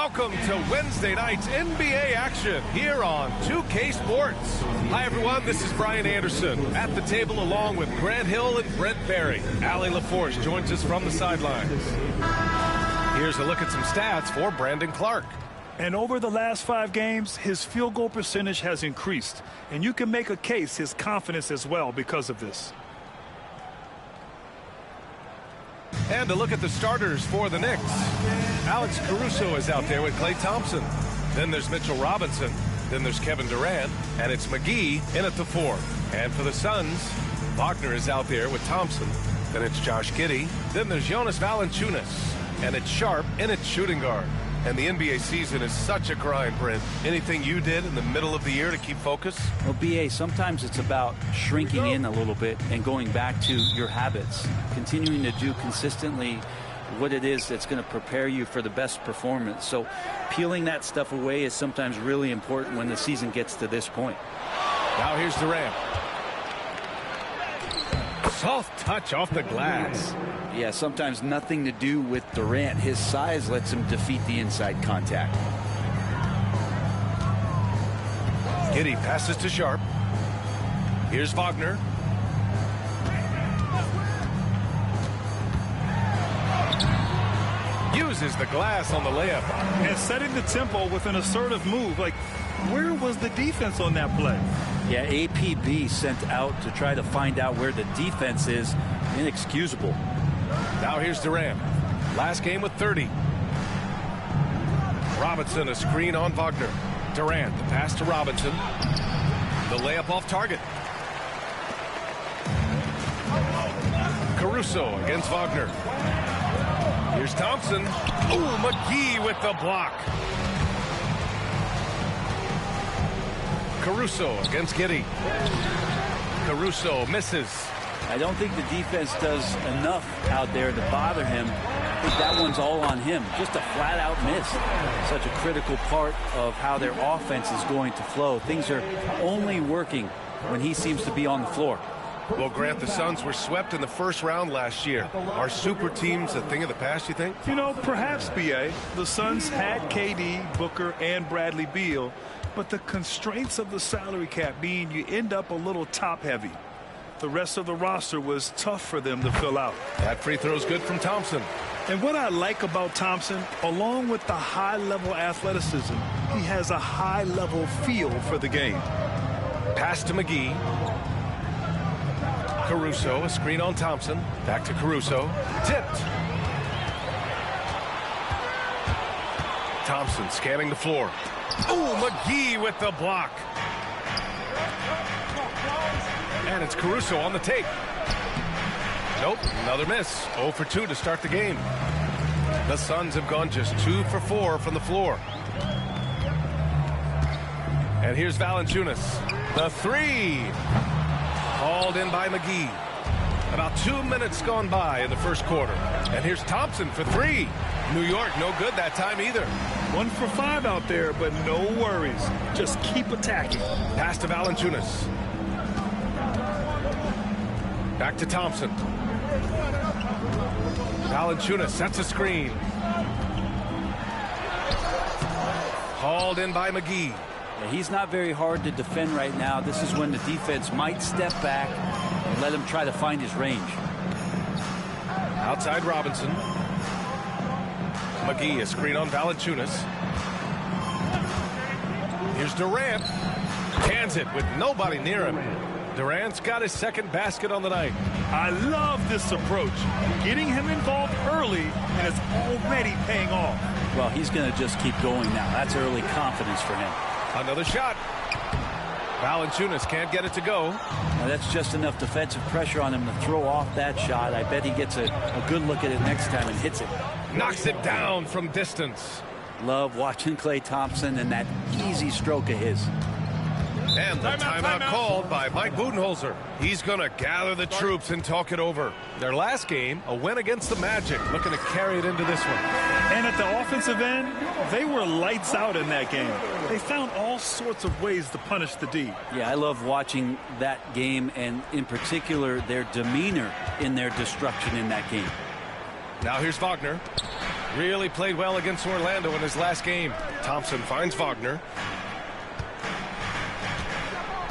Welcome to Wednesday night's NBA action here on 2K Sports. Hi, everyone. This is Brian Anderson at the table along with Grant Hill and Brent Barry. Allie LaForce joins us from the sidelines. Here's a look at some stats for Brandon Clark. And over the last 5 games, his field goal percentage has increased. And you can make a case his confidence as well because of this. And a look at the starters for the Knicks. Alex Caruso is out there with Klay Thompson. Then there's Mitchell Robinson. Then there's Kevin Durant. And it's McGee in at the 4. And for the Suns, Wagner is out there with Thompson. Then it's Josh Giddey. Then there's Jonas Valanciunas. And it's Sharp in at shooting guard. And the NBA season is such a grind, Brent. Anything you did in the middle of the year to keep focus? Well, B.A., sometimes it's about shrinking in a little bit and going back to your habits, continuing to do consistently what it is that's going to prepare you for the best performance. So peeling that stuff away is sometimes really important when the season gets to this point. Now here's Durant. Soft touch off the glass. Yeah, sometimes nothing to do with Durant. His size lets him defeat the inside contact. Giddey passes to Sharp. Here's Wagner. Uses the glass on the layup. And setting the tempo with an assertive move. Like, where was the defense on that play? Yeah, APB sent out to try to find out where the defense is. Inexcusable. Now here's Durant. Last game with 30. Robinson, a screen on Wagner. Durant, the pass to Robinson. The layup off target. Caruso against Wagner. Here's Thompson. Ooh, McGee with the block. Caruso against Giddey. Caruso misses. I don't think the defense does enough out there to bother him. I think that one's all on him. Just a flat-out miss. Such a critical part of how their offense is going to flow. Things are only working when he seems to be on the floor. Well, Grant, the Suns were swept in the first round last year. Are super teams a thing of the past, you think? You know, perhaps, B.A. The Suns had KD, Booker, and Bradley Beal. But the constraints of the salary cap mean you end up a little top-heavy. The rest of the roster was tough for them to fill out. That free throw's good from Thompson. And what I like about Thompson, along with the high-level athleticism, he has a high-level feel for the game. Pass to McGee. Caruso, a screen on Thompson. Back to Caruso. Tipped. Thompson scanning the floor. Ooh, McGee with the block. And it's Caruso on the take. Nope, another miss. 0 for 2 to start the game. The Suns have gone just 2 for 4 from the floor. And here's Valanciunas. The 3. Hauled in by McGee. About 2 minutes gone by in the first quarter. And here's Thompson for 3. New York, no good that time either. 1 for 5 out there, but no worries. Just keep attacking. Pass to Valanciunas. Back to Thompson. Valanciunas sets a screen. Hauled in by McGee. Yeah, he's not very hard to defend right now. This is when the defense might step back and let him try to find his range. Outside Robinson. McGee, a screen on Valanciunas. Here's Durant. Cans it with nobody near him. Durant's got his second basket on the night. I love this approach. Getting him involved early, and it's already paying off. Well, he's going to just keep going now. That's early confidence for him. Another shot. Valanciunas can't get it to go. Now, that's just enough defensive pressure on him to throw off that shot. I bet he gets a good look at it next time and hits it. Knocks it down from distance. Love watching Klay Thompson and that easy stroke of his. And the timeout called by Mike Budenholzer. He's going to gather the troops and talk it over. Their last game, a win against the Magic, looking to carry it into this one. And at the offensive end, they were lights out in that game. They found all sorts of ways to punish the D. Yeah, I love watching that game, and in particular, their demeanor in their destruction in that game. Now here's Wagner. Really played well against Orlando in his last game. Thompson finds Wagner.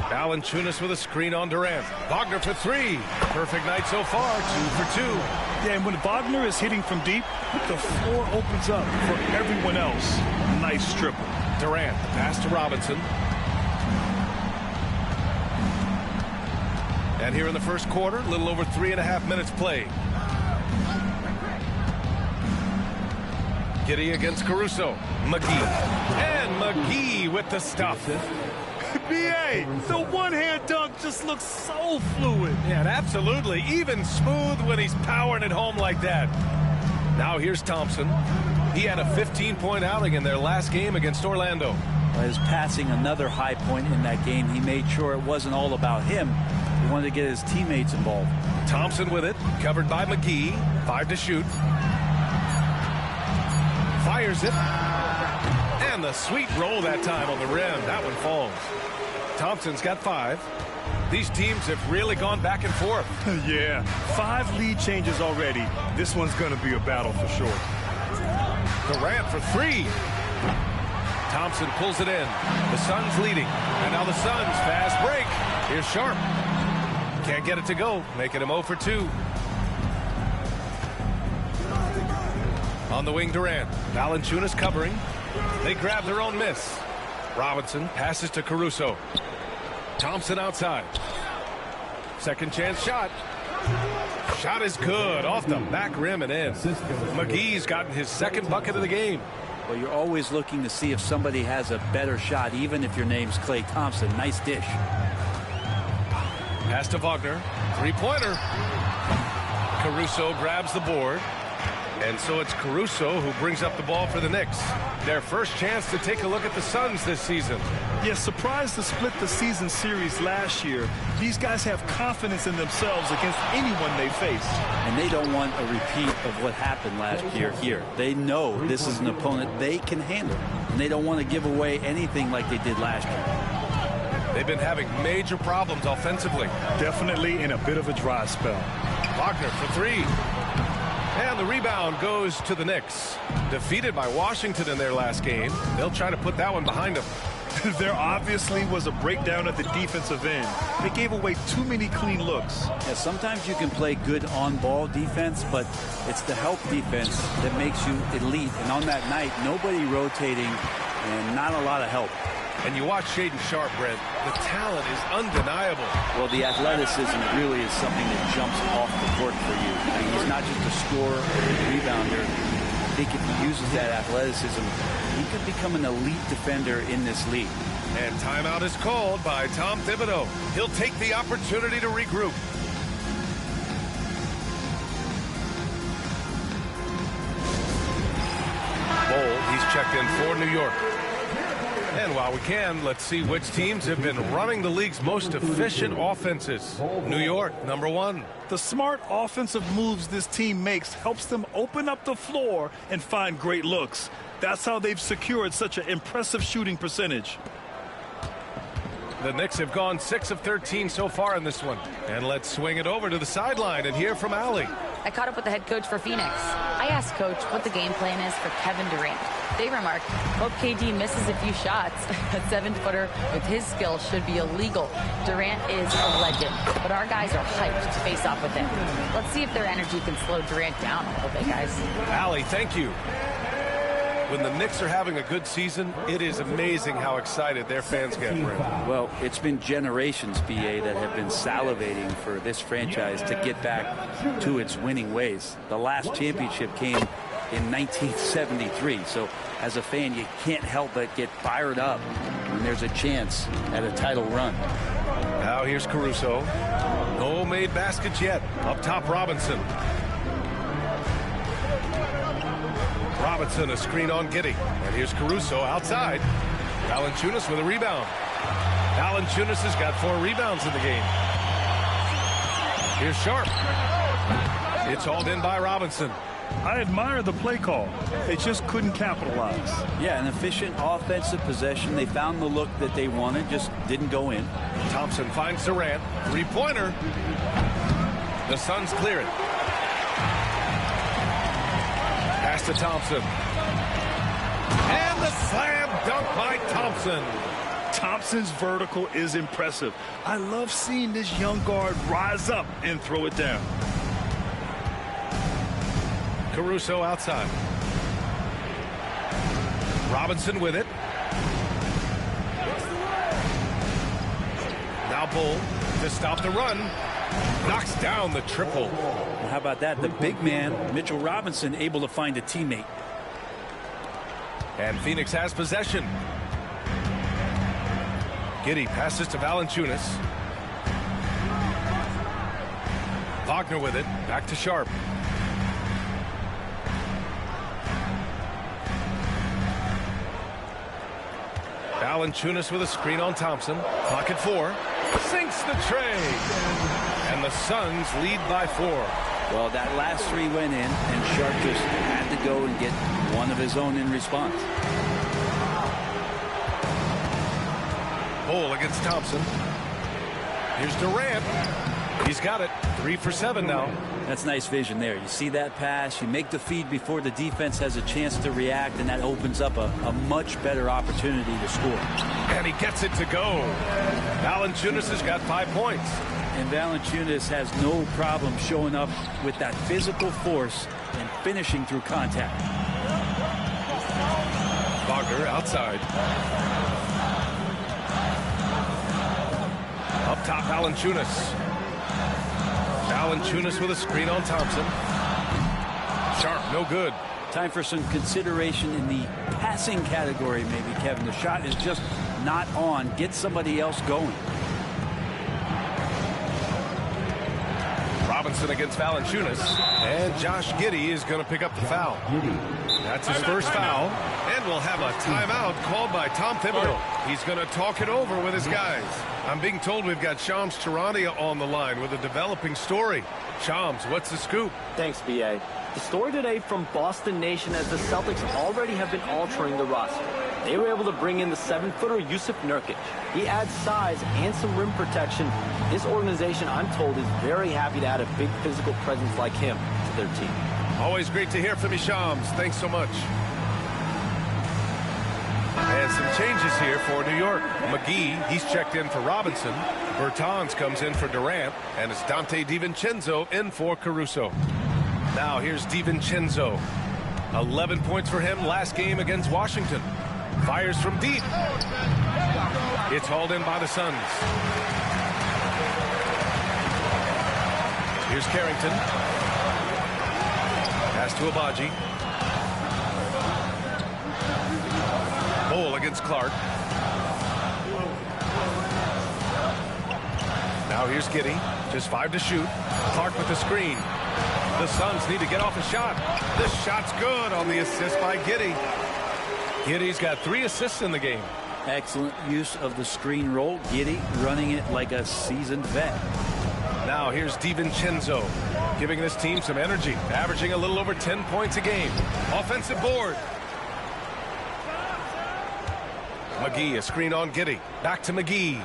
Valanciunas with a screen on Durant. Wagner for three. Perfect night so far, 2 for 2. Yeah, and when Wagner is hitting from deep, the floor opens up for everyone else. Nice triple. Durant, the pass to Robinson. And here in the first quarter, a little over 3.5 minutes played. Giddey against Caruso. McGee. And McGee with the stuff. B.A., the one-hand dunk just looks so fluid. Yeah, and absolutely. Even smooth when he's powering it home like that. Now here's Thompson. He had a 15-point outing in their last game against Orlando. His passing another high point in that game. He made sure it wasn't all about him. He wanted to get his teammates involved. Thompson with it, covered by McGee. 5 to shoot. Fires it. And the sweet roll that time on the rim. That one falls. Thompson's got 5. These teams have really gone back and forth. Yeah, 5 lead changes already. This one's going to be a battle for sure. Durant for 3. Thompson pulls it in. The Suns leading. And now the Suns fast break. Here's Sharp. Can't get it to go. Making him 0 for 2. On the wing, Durant. Valanciunas covering. They grab their own miss. Robinson passes to Caruso. Thompson outside. Second chance shot. Shot is good. Off the back rim and in. McGee's gotten his second bucket of the game. Well, you're always looking to see if somebody has a better shot, even if your name's Klay Thompson. Nice dish. Pass to Wagner. Three-pointer. Caruso grabs the board. And so it's Caruso who brings up the ball for the Knicks. Their first chance to take a look at the Suns this season. Yeah, surprised to split the season series last year. These guys have confidence in themselves against anyone they face. And they don't want a repeat of what happened last year here. They know this is an opponent they can handle. And they don't want to give away anything like they did last year. They've been having major problems offensively. Definitely in a bit of a dry spell. Wagner for 3. And the rebound goes to the Knicks. Defeated by Washington in their last game. They'll try to put that one behind them. There obviously was a breakdown at the defensive end. They gave away too many clean looks. Yeah, sometimes you can play good on-ball defense, but it's the help defense that makes you elite. And on that night, nobody rotating and not a lot of help. And you watch Shaedon Sharpe, Brent. The talent is undeniable. Well, the athleticism really is something that jumps off the court for you. I mean, he's not just a scorer or a rebounder. I think if he uses that athleticism, he could become an elite defender in this league. And timeout is called by Tom Thibodeau. He'll take the opportunity to regroup. Bol, he's checked in for New York. And while we can, let's see which teams have been running the league's most efficient offenses. New York, number 1. The smart offensive moves this team makes helps them open up the floor and find great looks. That's how they've secured such an impressive shooting percentage. The Knicks have gone 6 of 13 so far in this one. And let's swing it over to the sideline and hear from Allie. I caught up with the head coach for Phoenix. I asked Coach what the game plan is for Kevin Durant. They remarked, hope KD misses a few shots. A 7-footer with his skill should be illegal. Durant is a legend, but our guys are hyped to face off with him. Let's see if their energy can slow Durant down a little bit, guys. Allie, thank you. When the Knicks are having a good season, it is amazing how excited their fans get, Brent. Well, it's been generations, BA, that have been salivating for this franchise to get back to its winning ways. The last championship came in 1973, so as a fan, you can't help but get fired up when there's a chance at a title run. Now here's Caruso. No made baskets yet. Up top, Robinson. Robinson, a screen on Giddey. And here's Caruso outside. Valanciunas with a rebound. Valanciunas has got 4 rebounds in the game. Here's Sharpe. It's hauled in by Robinson. I admire the play call. They just couldn't capitalize. Yeah, an efficient offensive possession. They found the look that they wanted, just didn't go in. Thompson finds Durant. Three-pointer. The Suns clear it. Pass to Thompson. And the slam dunk by Thompson. Thompson's vertical is impressive. I love seeing this young guard rise up and throw it down. Caruso outside. Robinson with it. Now Bull to stop the run. Knocks down the triple. Well, how about that? The big man, Mitchell Robinson, able to find a teammate. And Phoenix has possession. Giddey passes to Valanciunas. Wagner with it. Back to Sharp. Valanciunas with a screen on Thompson. Clock at 4. Sinks the tray. And the Suns lead by 4. Well, that last three went in, and Sharp just had to go and get one of his own in response. Bull against Thompson. Here's Durant. He's got it. 3 for 7 now. That's nice vision there. You see that pass, you make the feed before the defense has a chance to react, and that opens up a much better opportunity to score. And he gets it to go. Valanciunas has got 5 points. And Valanciunas has no problem showing up with that physical force and finishing through contact. Wagner outside. Up top, Valanciunas. Valanciunas with a screen on Thompson. Sharp, no good. Time for some consideration in the passing category, maybe, Kevin. The shot is just not on. Get somebody else going. Robinson against Valanciunas. And Josh Giddey is going to pick up the foul. That's his first foul. And we'll have a timeout called by Tom Thibodeau. He's going to talk it over with his guys. I'm being told we've got Shams Charania on the line with a developing story. Shams, what's the scoop? Thanks, B.A. The story today from Boston Nation as the Celtics already have been altering the roster. They were able to bring in the 7-footer Jusuf Nurkic. He adds size and some rim protection. This organization, I'm told, is very happy to add a big physical presence like him to their team. Always great to hear from you, Shams. Thanks so much. And some changes here for New York. McGee, he's checked in for Robinson. Bertans comes in for Durant. And it's Dante DiVincenzo in for Caruso. Now here's DiVincenzo. 11 points for him last game against Washington. Fires from deep. It's hauled in by the Suns. Here's Carrington. Pass to Abaji. Bull against Clark. Now here's Giddey. Just 5 to shoot. Clark with the screen. The Suns need to get off a shot. This shot's good on the assist by Giddey. Giddey's got 3 assists in the game. Excellent use of the screen roll. Giddey running it like a seasoned vet. Now here's DiVincenzo, giving this team some energy, averaging a little over 10 points a game. Offensive board. McGee, a screen on Giddey. Back to McGee.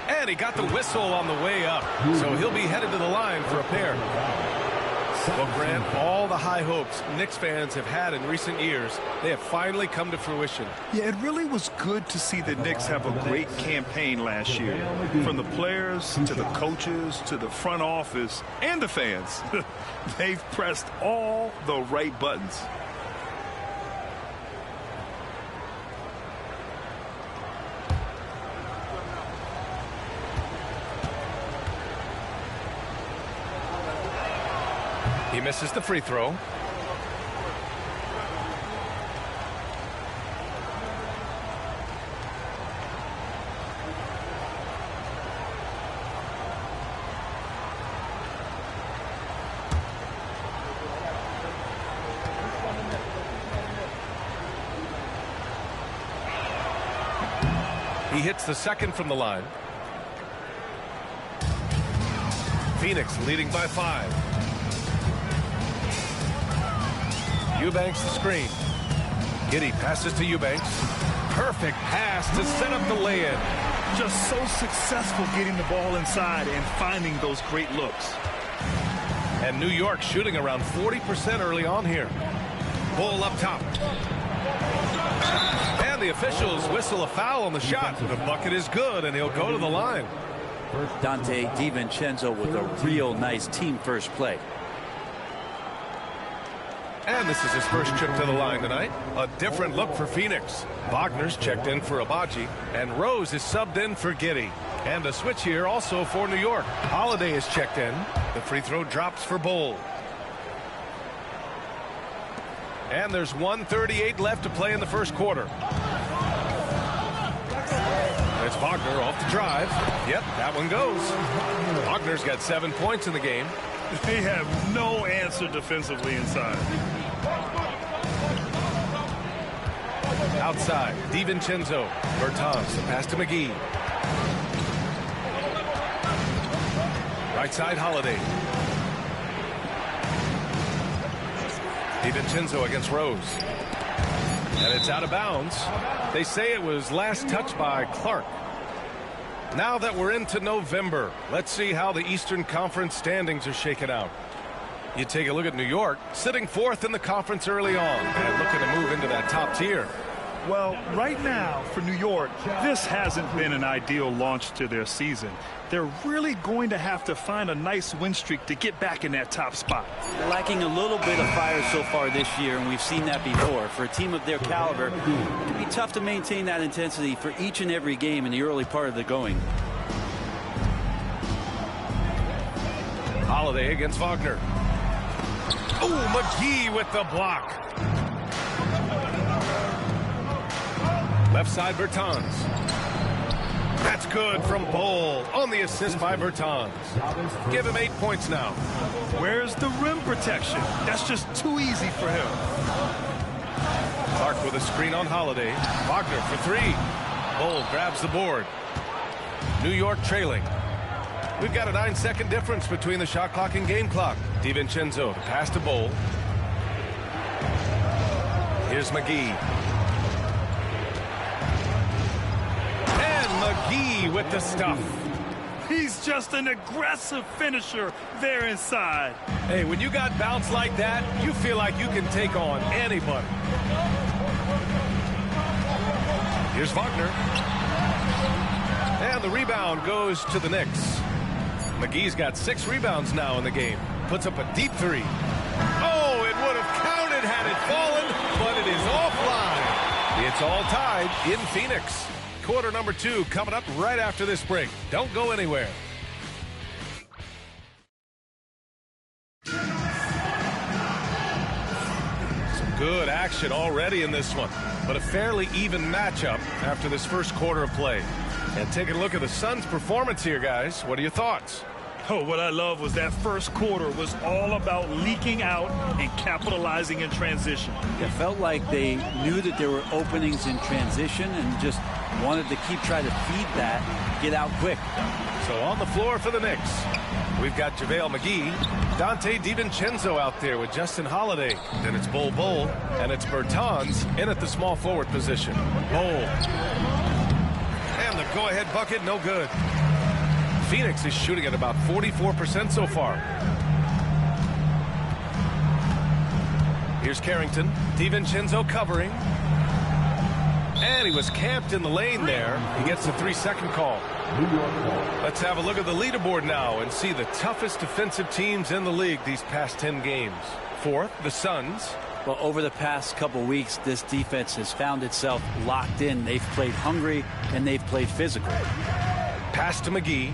And he got the whistle on the way up, so he'll be headed to the line for a pair. Well, Grant, all the high hopes Knicks fans have had in recent years, they have finally come to fruition. Yeah, it really was good to see the Knicks have a great campaign last year. From the players to the coaches to the front office and the fans. They've pressed all the right buttons. He misses the free throw. He hits the second from the line. Phoenix leading by 5. Eubanks the screen. Giddey passes to Eubanks. Perfect pass to set up the lay-in. Just so successful getting the ball inside and finding those great looks. And New York shooting around 40% early on here. Bull up top. And the officials whistle a foul on the shot. The bucket is good, and he'll go to the line. Dante DiVincenzo with a real nice team first play. And this is his first trip to the line tonight. A different look for Phoenix. Wagner's checked in for Abaji, and Rose is subbed in for Giddey. And a switch here also for New York. Holiday is checked in. The free throw drops for Bol. And there's 1:38 left to play in the first quarter. It's Wagner off the drive. Yep, that one goes. Wagner's got 7 points in the game. They have no answer defensively inside. Outside, DiVincenzo. Bertans, the pass to McGee. Right side, Holiday. DiVincenzo against Rose. And it's out of bounds. They say it was last touched by Clark. Now that we're into November, let's see how the Eastern Conference standings are shaken out. You take a look at New York, sitting fourth in the conference early on and looking to move into that top tier. Well, right now for New York, this hasn't been an ideal launch to their season. They're really going to have to find a nice win streak to get back in that top spot. Lacking a little bit of fire so far this year, and we've seen that before. For a team of their caliber, it can be tough to maintain that intensity for each and every game in the early part of the going. Holiday against Wagner. Oh, McGee with the block. Left side, Bertans. That's good from Bol on the assist by Bertans. Give him 8 points now. Where's the rim protection? That's just too easy for him. Clark with a screen on Holiday. Wagner for three. Bol grabs the board. New York trailing. We've got a 9-second difference between the shot clock and game clock. DiVincenzo, the pass to Bol. Here's McGee. McGee with the stuff. He's just an aggressive finisher there inside. Hey, when you got bounce like that, you feel like you can take on anybody. Here's Wagner. And the rebound goes to the Knicks. McGee's got 6 rebounds now in the game. Puts up a deep three. Oh, it would have counted had it fallen, but it is offline. It's all tied in Phoenix. Quarter number 2 coming up right after this break. Don't go anywhere. Some good action already in this one, but a fairly even matchup after this first quarter of play. And taking a look at the Suns' performance here, guys. What are your thoughts? Oh, what I love was that first quarter was all about leaking out and capitalizing in transition. It felt like they knew that there were openings in transition and just wanted to keep trying to feed that, get out quick. So on the floor for the Knicks, we've got JaVale McGee, Dante DiVincenzo out there with Justin Holiday. Then it's Bol, and it's Bertans in at the small forward position. Bol. And the go-ahead bucket, no good. Phoenix is shooting at about 44% so far. Here's Carrington. DiVincenzo covering. And he was camped in the lane there. He gets the 3-second call. Let's have a look at the leaderboard now and see the toughest defensive teams in the league these past 10 games. Fourth, the Suns. Well, over the past couple weeks, this defense has found itself locked in. They've played hungry and they've played physical. Pass to McGee.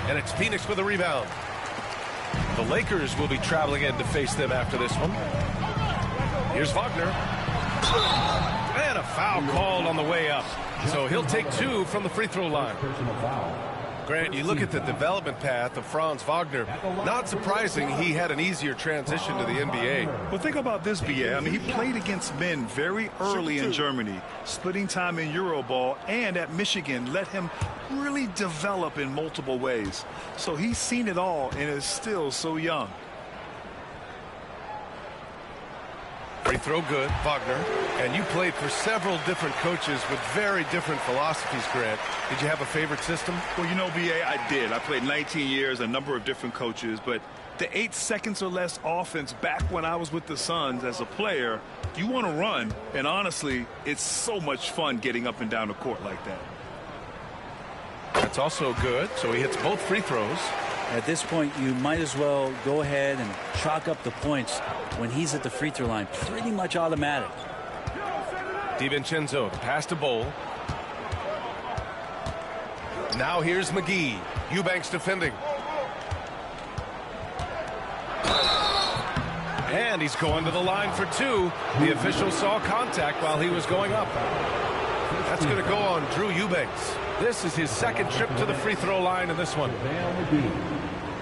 And it's Phoenix with a rebound. The Lakers will be traveling in to face them after this one. Here's Wagner. And a foul called on the way up. So he'll take 2 from the free throw line. Grant, you look at the development path of Franz Wagner. Not surprising he had an easier transition to the NBA. Well, think about this, BA. I mean, he played against men very early in Germany, splitting time in Euroball, and at Michigan let him really develop in multiple ways. So he's seen it all and is still so young. Free throw good, Wagner. And you played for several different coaches with very different philosophies, Grant. Did you have a favorite system? Well, you know, B.A., I did. I played 19 years, a number of different coaches, but the 8 seconds or less offense back when I was with the Suns as a player, you want to run, and honestly, it's so much fun getting up and down the court like that. That's also good, so he hits both free throws. At this point, you might as well go ahead and chalk up the points when he's at the free throw line. Pretty much automatic. DiVincenzo, the pass to Bol. Now here's McGee. Eubanks defending. And he's going to the line for 2. The official saw contact while he was going up. That's going to go on Drew Eubanks. This is his second trip to the free throw line in this one.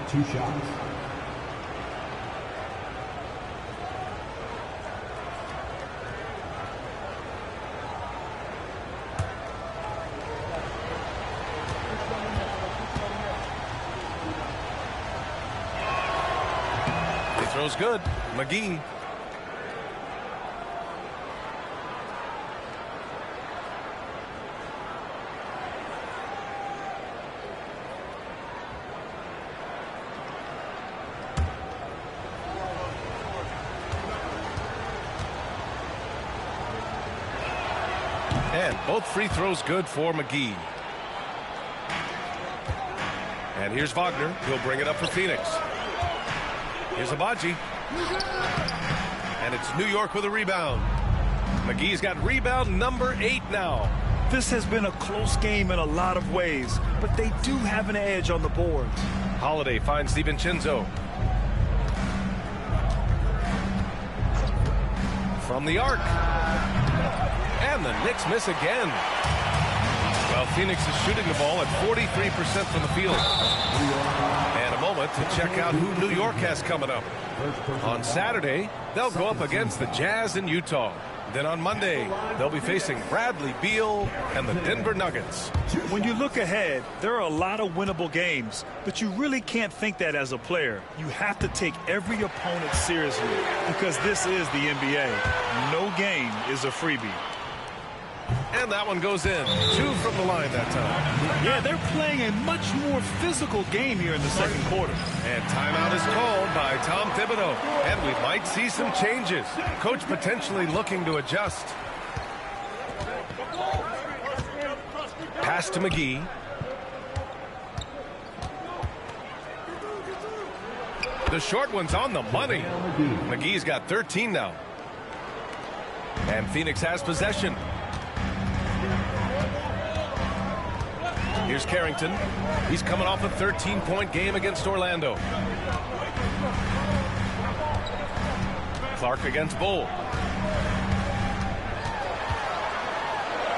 2 shots. He throws good. McGee. And both free throws good for McGee. And here's Wagner. He'll bring it up for Phoenix. Here's Agbaji. And it's New York with a rebound. McGee's got rebound number 8 now. This has been a close game in a lot of ways, but they do have an edge on the boards. Holiday finds DiVincenzo. From the arc. And the Knicks miss again. Well, Phoenix is shooting the ball at 43% from the field. And a moment to check out who New York has coming up. On Saturday, they'll go up against the Jazz in Utah. Then on Monday, they'll be facing Bradley Beal and the Denver Nuggets. When you look ahead, there are a lot of winnable games, but you really can't think that as a player. You have to take every opponent seriously because this is the NBA. No game is a freebie. And that one goes in. 2 from the line that time. Yeah, they're playing a much more physical game here in the second quarter. And timeout is called by Tom Thibodeau. And we might see some changes. Coach potentially looking to adjust. Pass to McGee. The short one's on the money. McGee's got 13 now. And Phoenix has possession. Here's Carrington. He's coming off a 13-point game against Orlando. Clark against Bol.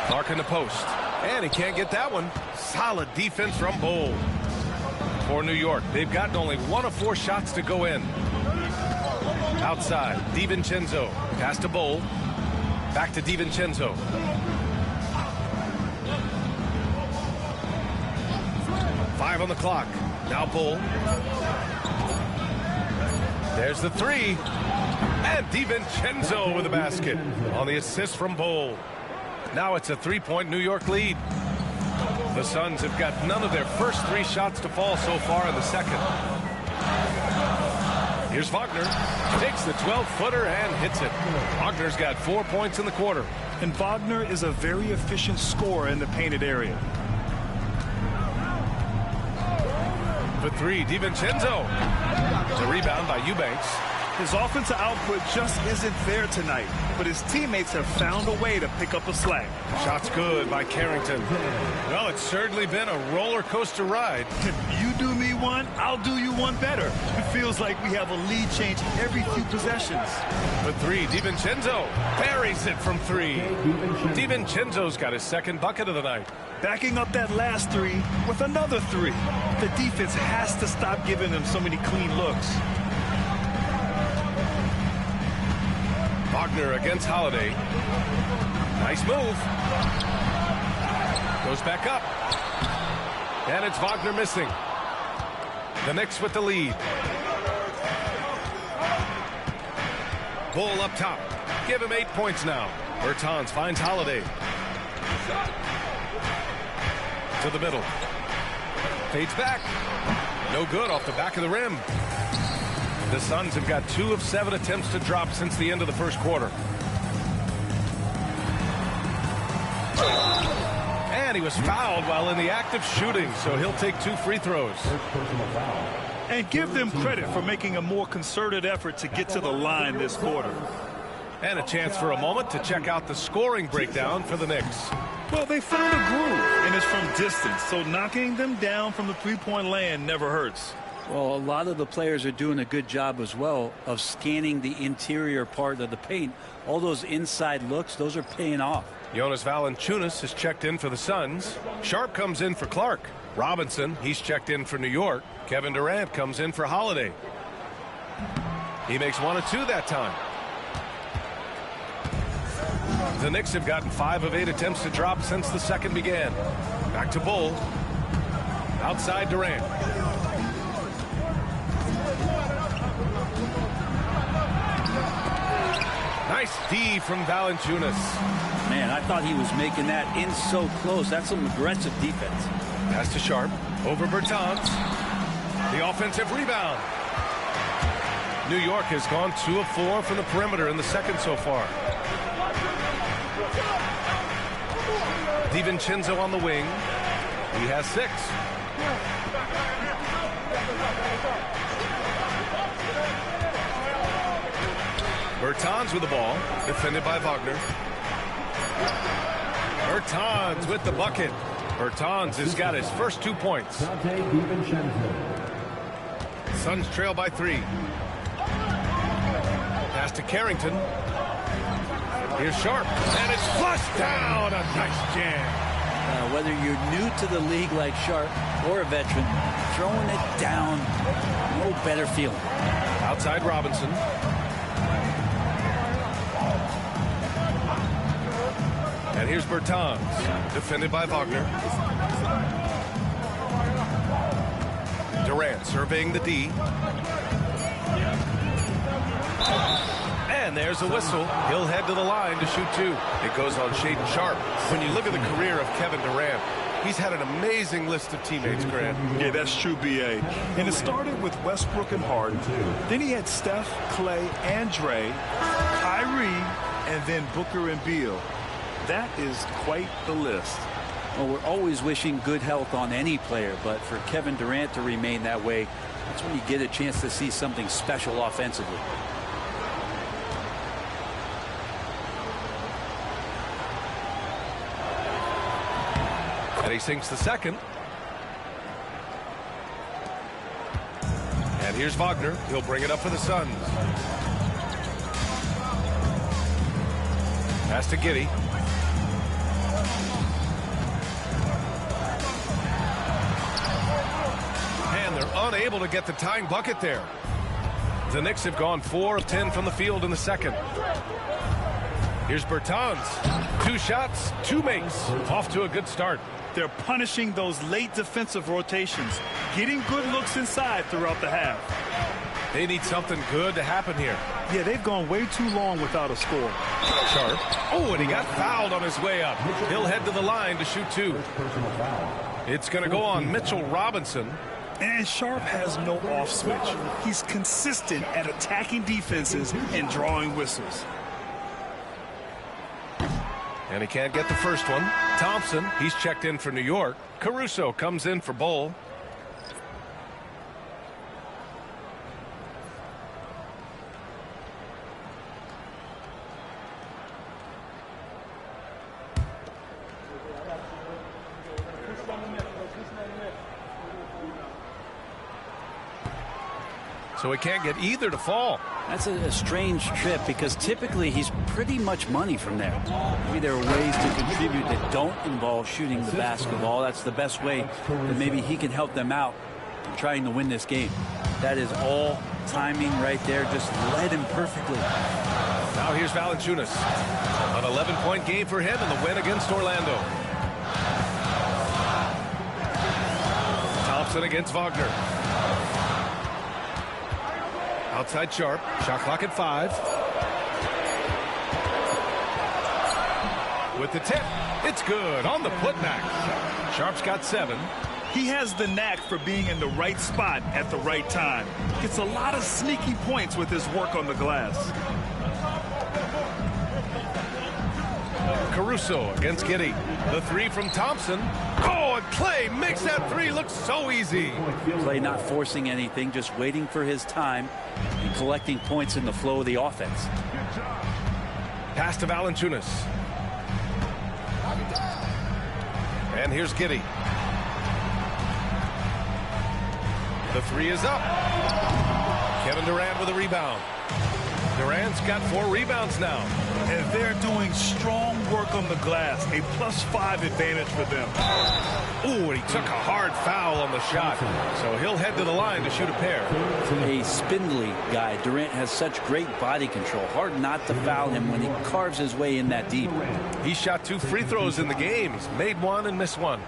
Clark in the post. And he can't get that one. Solid defense from Bol. For New York, they've gotten only 1 of 4 shots to go in. Outside, DiVincenzo. Pass to Bol. Back to DiVincenzo. Five on the clock. Now Bol. There's the 3. And DiVincenzo with a basket on the assist from Bol. Now it's a 3-point New York lead. The Suns have got none of their first 3 shots to fall so far in the second. Here's Wagner. Takes the 12-footer and hits it. Wagner's got 4 points in the quarter. And Wagner is a very efficient scorer in the painted area. For 3, DiVincenzo. The rebound by Eubanks. His offensive output just isn't there tonight, but his teammates have found a way to pick up a slack. Shots good by Carrington. Well, it's certainly been a roller coaster ride. You do me one, I'll do you one better. It feels like we have a lead change every few possessions. For 3, DiVincenzo buries it from 3. DiVincenzo's got his second bucket of the night. Backing up that last 3 with another 3. The defense has to stop giving them so many clean looks. Wagner against Holiday. Nice move. Goes back up. And it's Wagner missing. The Knicks with the lead. Bull up top. Give him 8 points now. Bertans finds Holiday. To the middle. Fades back. No good off the back of the rim. The Suns have got 2 of 7 attempts to drop since the end of the first quarter. And he was fouled while in the act of shooting, so he'll take 2 free throws. And give them credit for making a more concerted effort to get to the line this quarter. And a chance for a moment to check out the scoring breakdown for the Knicks. Well, they found a groove, and it's from distance, so knocking them down from the three-point land never hurts. Well, a lot of the players are doing a good job as well of scanning the interior part of the paint. All those inside looks, those are paying off. Jonas Valanciunas has checked in for the Suns. Sharp comes in for Clark. Robinson, he's checked in for New York. Kevin Durant comes in for Holiday. He makes 1 of 2 that time. The Knicks have gotten 5 of 8 attempts to drop since the second began. Back to Bull. Outside Durant. Nice D from Valanciunas. Man, I thought he was making that in so close. That's some aggressive defense. Pass to Sharp. Over Bertans. The offensive rebound. New York has gone 2 of 4 from the perimeter in the second so far. DiVincenzo on the wing. He has 6. Bertans with the ball. Defended by Wagner. Bertans with the bucket. Bertans has got his first 2 points. Suns trail by 3. Pass to Carrington. Here's Sharp, and it's flushed down. A nice jam. Whether you're new to the league like Sharp or a veteran, throwing it down, no better feeling. Outside Robinson. And here's Bertans, defended by Wagner. Durant surveying the D. And there's a whistle. He'll head to the line to shoot 2. It goes on Shaedon Sharp. When you look at the career of Kevin Durant, he's had an amazing list of teammates, Grant. Yeah, that's true, B.A. And it started with Westbrook and Harden. Then he had Steph, Clay, and Dre, Kyrie, and then Booker and Beal. That is quite the list. Well, we're always wishing good health on any player, but for Kevin Durant to remain that way, that's when you get a chance to see something special offensively. And he sinks the second. And here's Wagner. He'll bring it up for the Suns. Pass to Giddey. And they're unable to get the tying bucket there. The Knicks have gone 4 of 10 from the field in the second. Here's Bertans. 2 shots, 2 makes. Off to a good start. They're punishing those late defensive rotations, getting good looks inside throughout the half. They need something good to happen here. Yeah, they've gone way too long without a score. Sharp. Oh, and he got fouled on his way up. He'll head to the line to shoot 2. It's going to go on Mitchell Robinson. And Sharp has no off switch. He's consistent at attacking defenses and drawing whistles. And he can't get the first one. Thompson, he's checked in for New York. Caruso comes in for Bull. So he can't get either to fall. That's a strange trip because typically he's pretty much money from there. Maybe there are ways to contribute that don't involve shooting the basketball. That's the best way that maybe he can help them out in trying to win this game. That is all timing right there. Just led him perfectly. Now here's Valanciunas. An 11-point game for him in the win against Orlando. Thompson against Wagner. Outside Sharp. Shot clock at 5. with the tip. It's good on the putback. Sharp's got 7. He has the knack for being in the right spot at the right time. Gets a lot of sneaky points with his work on the glass. Caruso against Giddey. The 3 from Thompson. Oh, and Clay makes that 3 look so easy. Clay not forcing anything, just waiting for his time and collecting points in the flow of the offense. Pass to Valanciunas. And here's Giddey. The 3 is up. Kevin Durant with a rebound. Durant's got 4 rebounds now. And they're doing strong work on the glass. A +5 advantage for them. Ooh, and he took a hard foul on the shot. So he'll head to the line to shoot a pair. A spindly guy. Durant has such great body control. Hard not to foul him when he carves his way in that deep. He shot 2 free throws in the game. He's made 1 and missed 1.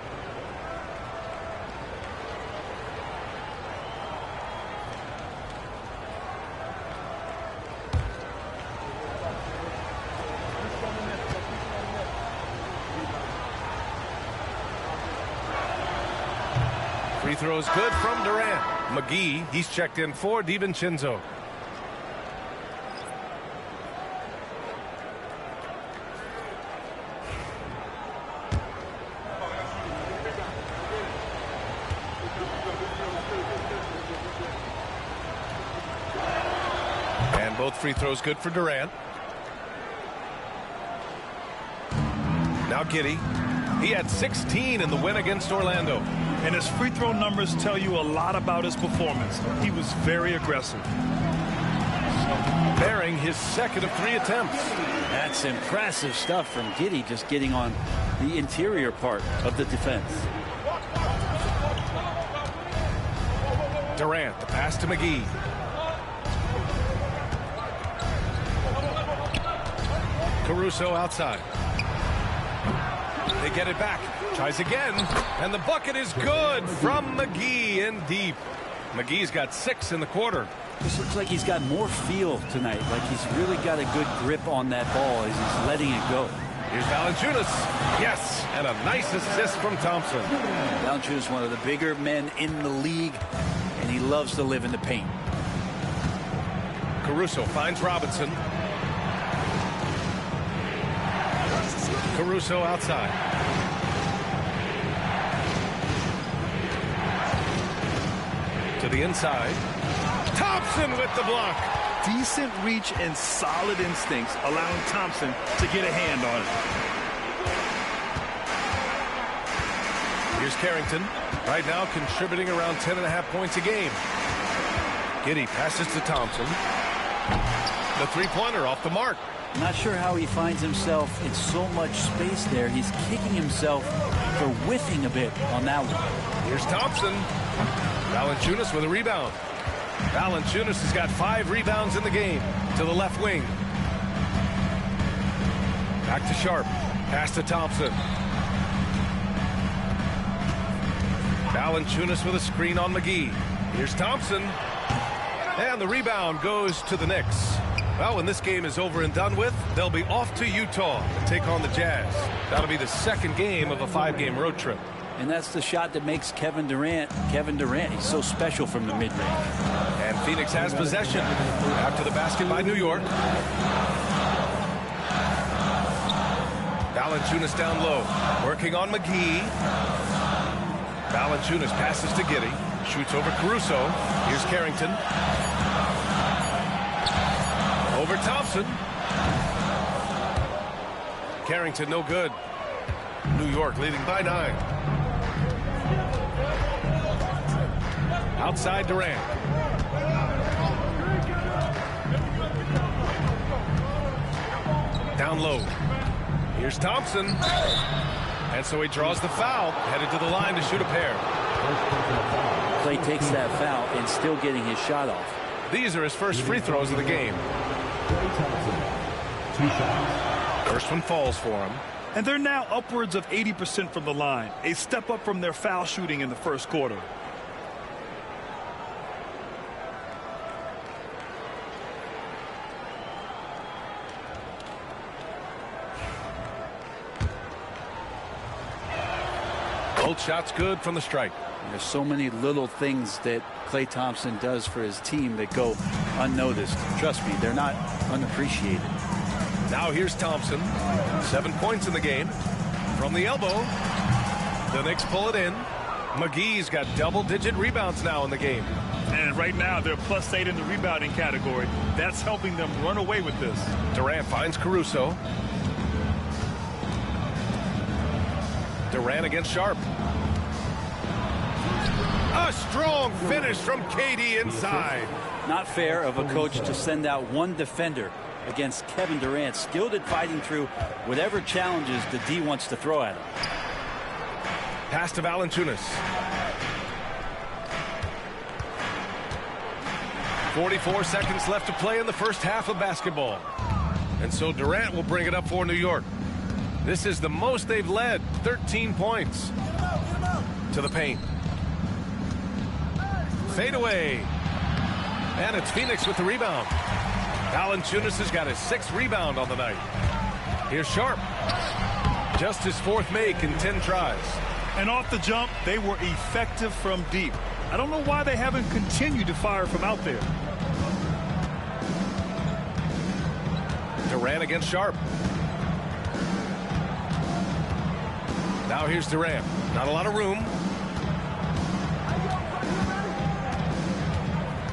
Free throws good from Durant. McGee, he's checked in for DiVincenzo. And both free throws good for Durant. Now Giddey. He had 16 in the win against Orlando. And his free throw numbers tell you a lot about his performance. He was very aggressive. Bearing his 2nd of 3 attempts. That's impressive stuff from Giddey, just getting on the interior part of the defense. Durant, the pass to McGee. Caruso outside. They get it back. Tries again. And the bucket is good from McGee in deep. McGee's got 6 in the quarter. This looks like he's got more feel tonight. Like he's really got a good grip on that ball as he's letting it go. Here's Valanciunas. Yes. And a nice assist from Thompson. Valanciunas, one of the bigger men in the league, and he loves to live in the paint. Caruso finds Robinson. Caruso outside. To the inside. Thompson with the block. Decent reach and solid instincts, allowing Thompson to get a hand on it. Here's Carrington. Right now contributing around 10.5 points a game. Giddey passes to Thompson. The 3-pointer off the mark. Not sure how he finds himself in so much space there. He's kicking himself for whiffing a bit on that one. Here's Thompson. Valanciunas with a rebound. Valanciunas has got 5 rebounds in the game. To the left wing. Back to Sharp. Pass to Thompson. Valanciunas with a screen on McGee. Here's Thompson. And the rebound goes to the Knicks. Well, when this game is over and done with, they'll be off to Utah to take on the Jazz. That'll be the 2nd game of a 5-game road trip. And that's the shot that makes Kevin Durant. He's so special from the mid-range. And Phoenix has possession after the basket by New York. Valanciunas down low, working on McGee. Valanciunas passes to Giddey, shoots over Caruso. Here's Carrington. Over Thompson. Carrington no good. New York leading by 9. Outside Durant. Down low. Here's Thompson. And so he draws the foul, headed to the line to shoot a pair. Clay takes that foul and still getting his shot off. These are his first free throws of the game. First one falls for him. And they're now upwards of 80% from the line. A step up from their foul shooting in the first quarter. Both shots good from the strike. There's so many little things that Klay Thompson does for his team that go unnoticed. Trust me, they're not unappreciated. Now here's Thompson. 7 points in the game. From the elbow. The Knicks pull it in. McGee's got double-digit rebounds now in the game. And right now they're +8 in the rebounding category. That's helping them run away with this. Durant finds Caruso. Durant against Sharp. A strong finish from KD inside. Not fair of a coach to send out one defender against Kevin Durant, skilled at fighting through whatever challenges the D wants to throw at him. Pass to Valanciunas. 44 seconds left to play in the first half of basketball. And so Durant will bring it up for New York. This is the most they've led, 13 points. To the paint. Fade away. And it's Phoenix with the rebound. Valanciunas has got his 6th rebound on the night. Here's Sharp. Just his 4th make in 10 tries. And off the jump, they were effective from deep. I don't know why they haven't continued to fire from out there. Durant against Sharp. Now here's Durant. Not a lot of room.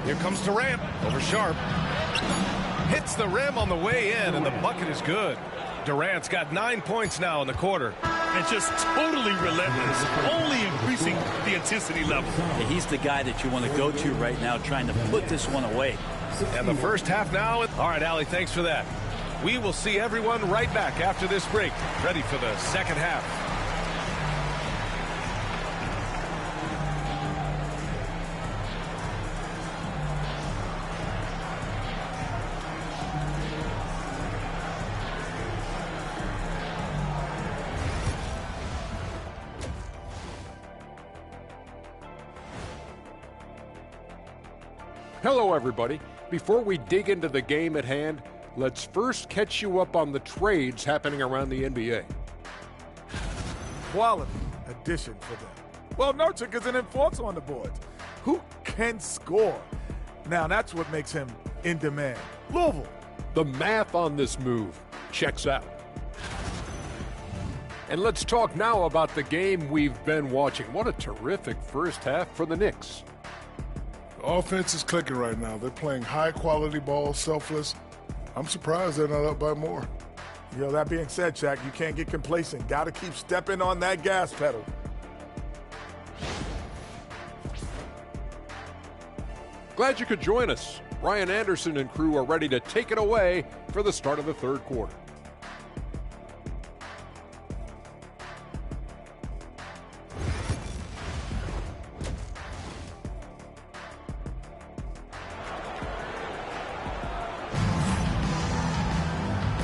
Here comes Durant over Sharp. Hits the rim on the way in, and the bucket is good. Durant's got 9 points now in the quarter. And just totally relentless, only increasing the intensity level. Yeah, he's the guy that you want to go to right now, trying to put this one away. And the first half now. All right, Allie, thanks for that. We will see everyone right back after this break, ready for the second half. Hello, everybody. Before we dig into the game at hand, let's first catch you up on the trades happening around the NBA. Quality addition for them. Well, Nurkic is an enforcer on the boards. Who can score? Now, that's what makes him in demand. Louisville. The math on this move checks out. And let's talk now about the game we've been watching. What a terrific first half for the Knicks. Offense is clicking right now. They're playing high-quality ball, selfless. I'm surprised they're not up by more. That being said, Shaq, you can't get complacent. Got to keep stepping on that gas pedal. Glad you could join us. Ryan Anderson and crew are ready to take it away for the start of the third quarter.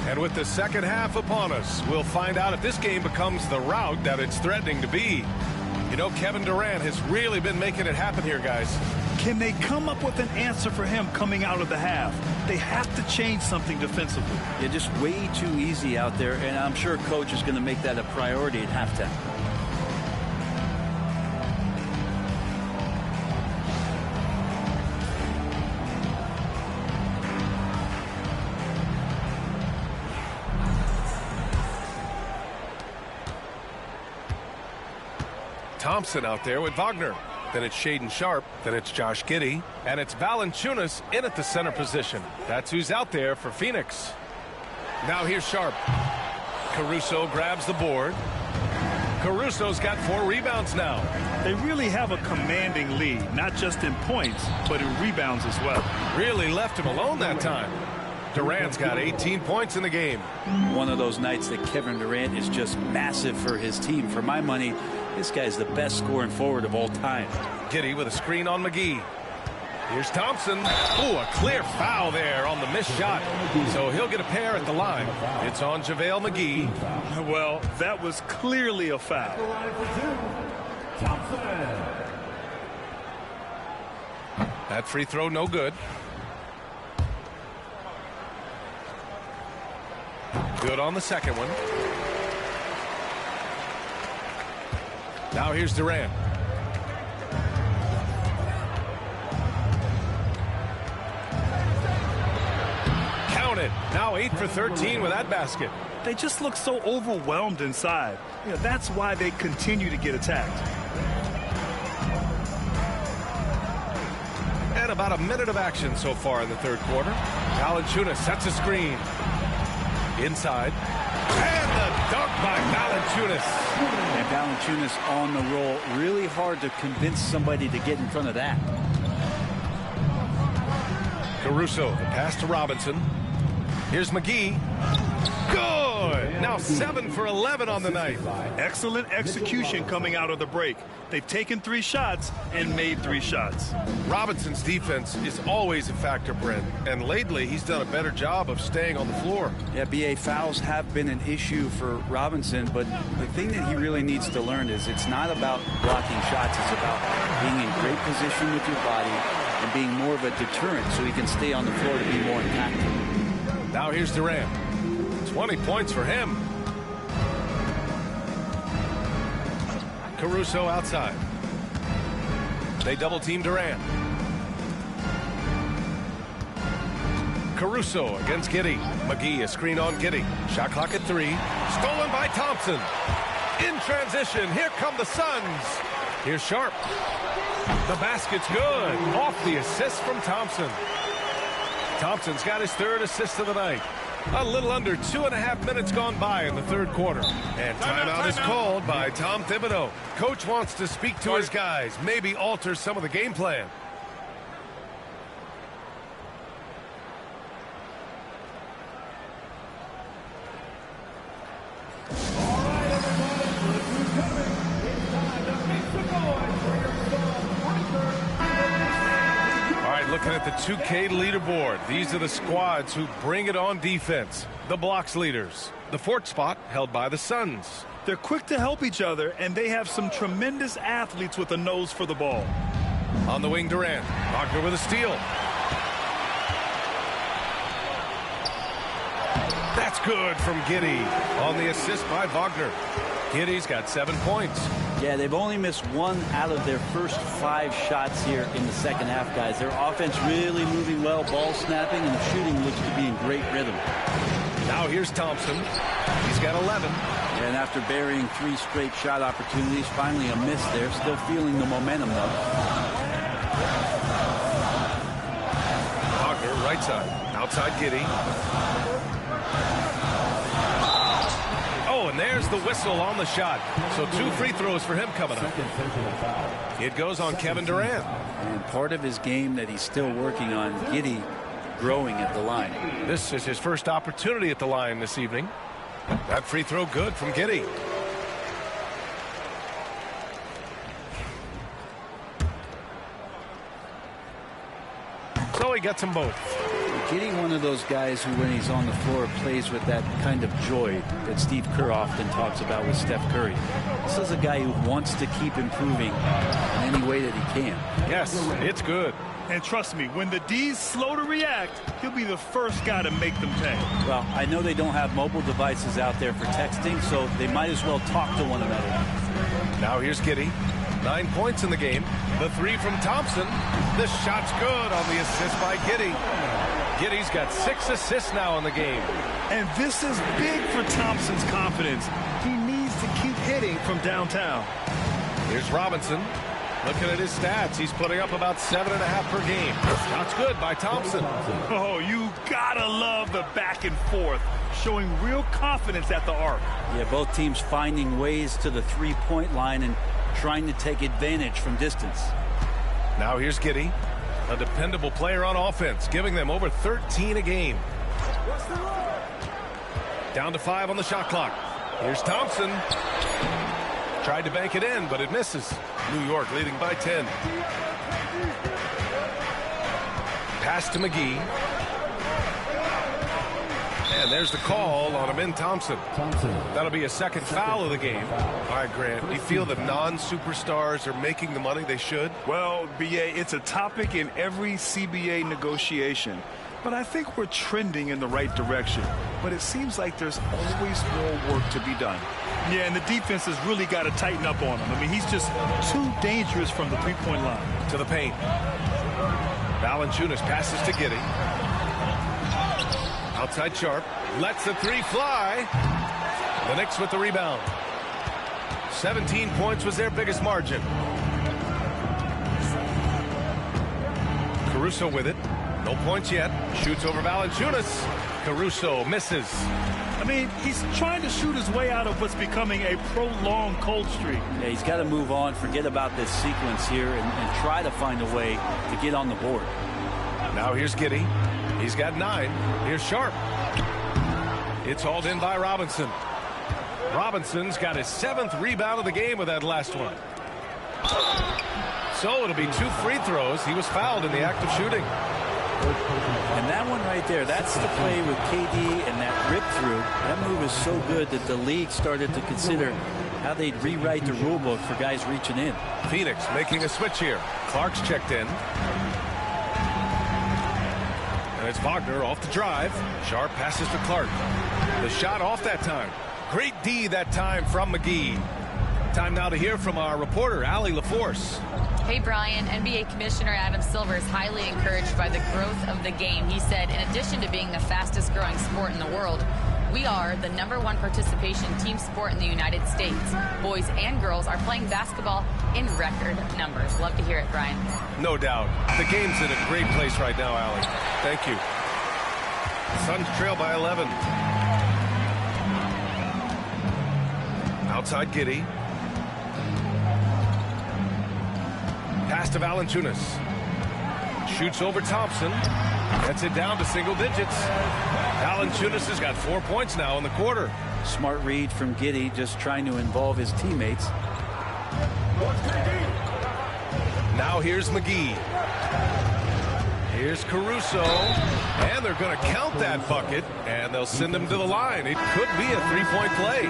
And with the second half upon us, we'll find out if this game becomes the rout that it's threatening to be. Kevin Durant has really been making it happen here, guys. Can they come up with an answer for him coming out of the half? They have to change something defensively. They're just way too easy out there, and I'm sure coach is going to make that a priority at halftime. Thompson out there with Wagner. Then it's Shaedon Sharp. Then it's Josh Giddey. And it's Valanciunas in at the center position. That's who's out there for Phoenix. Now here's Sharp. Caruso grabs the board. Caruso's got 4 rebounds now. They really have a commanding lead, not just in points, but in rebounds as well. Really left him alone that time. Durant's got 18 points in the game. One of those nights that Kevin Durant is just massive for his team. For my money, this guy's the best scoring forward of all time. Giddey with a screen on McGee. Here's Thompson. Ooh, a clear foul there on the missed shot. So he'll get a pair at the line. It's on JaVale McGee. Well, that was clearly a foul. That free throw no good. Good on the second one. Now here's Durant. Count it. Now 8 for 13 with that basket. They just look so overwhelmed inside. That's why they continue to get attacked. And about a minute of action so far in the third quarter. Valanciunas sets a screen. Inside. And the dunk by Valanciunas. And Valanciunas on the roll. Really hard to convince somebody to get in front of that. Caruso, the pass to Robinson. Here's McGee. Good! Now 7 for 11 on the night. Excellent execution coming out of the break. They've taken 3 shots and made 3 shots. Robinson's defense is always a factor, Brent. And lately, he's done a better job of staying on the floor. Yeah, BA, fouls have been an issue for Robinson, but the thing that he really needs to learn is it's not about blocking shots. It's about being in great position with your body and being more of a deterrent so he can stay on the floor to be more impactful. Now here's Durant. 20 points for him. Caruso outside. They double team Durant. Caruso against Giddey. McGee a screen on Giddey. Shot clock at 3. Stolen by Thompson. In transition, here come the Suns. Here's Sharp. The basket's good. Off the assist from Thompson. Thompson's got his 3rd assist of the night. A little under 2.5 minutes gone by in the third quarter. And timeout is called by Tom Thibodeau. Coach wants to speak to his guys, maybe alter some of the game plan. Looking at the 2K leaderboard, these are the squads who bring it on defense. The blocks leaders. The 4th spot held by the Suns. They're quick to help each other, and they have some tremendous athletes with a nose for the ball. On the wing, Durant. Wagner with a steal. That's good from Giddey. On the assist by Wagner. Giddey's got 7 points. Yeah, they've only missed 1 out of their first 5 shots here in the second half, guys. Their offense really moving well, ball snapping, and the shooting looks to be in great rhythm. Now here's Thompson. He's got 11. And after burying 3 straight shot opportunities, finally a miss there. Still feeling the momentum, though. Wagner, right side. Outside Giddey. And there's the whistle on the shot. So 2 free throws for him coming up. It goes on Kevin Durant. And part of his game that he's still working on, Giddey growing at the line. This is his first opportunity at the line this evening. That free throw good from Giddey. So he gets them both. Giddey, one of those guys who, when he's on the floor, plays with that kind of joy that Steve Kerr often talks about with Steph Curry. This is a guy who wants to keep improving in any way that he can. Yes, it's good. And trust me, when the D's slow to react, he'll be the first guy to make them pay. Well, I know they don't have mobile devices out there for texting, so they might as well talk to one another. Now here's Giddey. 9 points in the game. The 3 from Thompson. The shot's good on the assist by Giddey. Giddey's got 6 assists now in the game. And this is big for Thompson's confidence. He needs to keep hitting from downtown. Here's Robinson. Looking at his stats, he's putting up about 7.5 per game. Shot's good by Thompson. Oh, you gotta love the back and forth, showing real confidence at the arc. Yeah, both teams finding ways to the 3-point line and trying to take advantage from distance. Now here's Giddey, a dependable player on offense, giving them over 13 a game. Down to 5 on the shot clock. Here's Thompson. Tried to bank it in, but it misses. New York leading by 10. Pass to McGee. And there's the call on Amin Thompson. That'll be a second foul of the game. All right, Grant, do you feel that non-superstars are making the money they should? Well, BA, it's a topic in every CBA negotiation. But I think we're trending in the right direction. But it seems like there's always more work to be done. Yeah, and the defense has really got to tighten up on him. I mean, he's just too dangerous from the three-point line. To the paint. Valanciunas passes to Giddey. Outside Sharp. Lets the three fly. The Knicks with the rebound. 17 points was their biggest margin. Caruso with it. No points yet. Shoots over Valanciunas. Caruso misses. I mean, he's trying to shoot his way out of what's becoming a prolonged cold streak. Yeah, he's got to move on, forget about this sequence here, and try to find a way to get on the board. Now here's Giddey. He's got 9. Here's Sharp. It's hauled in by Robinson. Robinson's got his 7th rebound of the game with that last one. So it'll be 2 free throws. He was fouled in the act of shooting. And that one right there, that's the play with KD and that rip through. That move is so good that the league started to consider how they'd rewrite the rule book for guys reaching in. Phoenix making a switch here. Clark's checked in. And it's Wagner off the drive. Sharp passes to Clark. The shot off that time. Great D that time from McGee. Time now to hear from our reporter, Allie LaForce. Hey, Brian, NBA Commissioner Adam Silver is highly encouraged by the growth of the game. He said, in addition to being the fastest growing sport in the world, we are the #1 participation team sport in the United States. Boys and girls are playing basketball in record numbers. Love to hear it, Brian. No doubt. The game's in a great place right now, Allie. Thank you. Suns trail by 11. Outside Giddey. Pass to Valanciunas. Shoots over Thompson. Gets it down to single digits. Valanciunas has got 4 points now in the quarter. Smart read from Giddey, just trying to involve his teammates. Now here's McGee. Here's Caruso. And they're going to count that bucket. And they'll send him to the line. It could be a three-point play.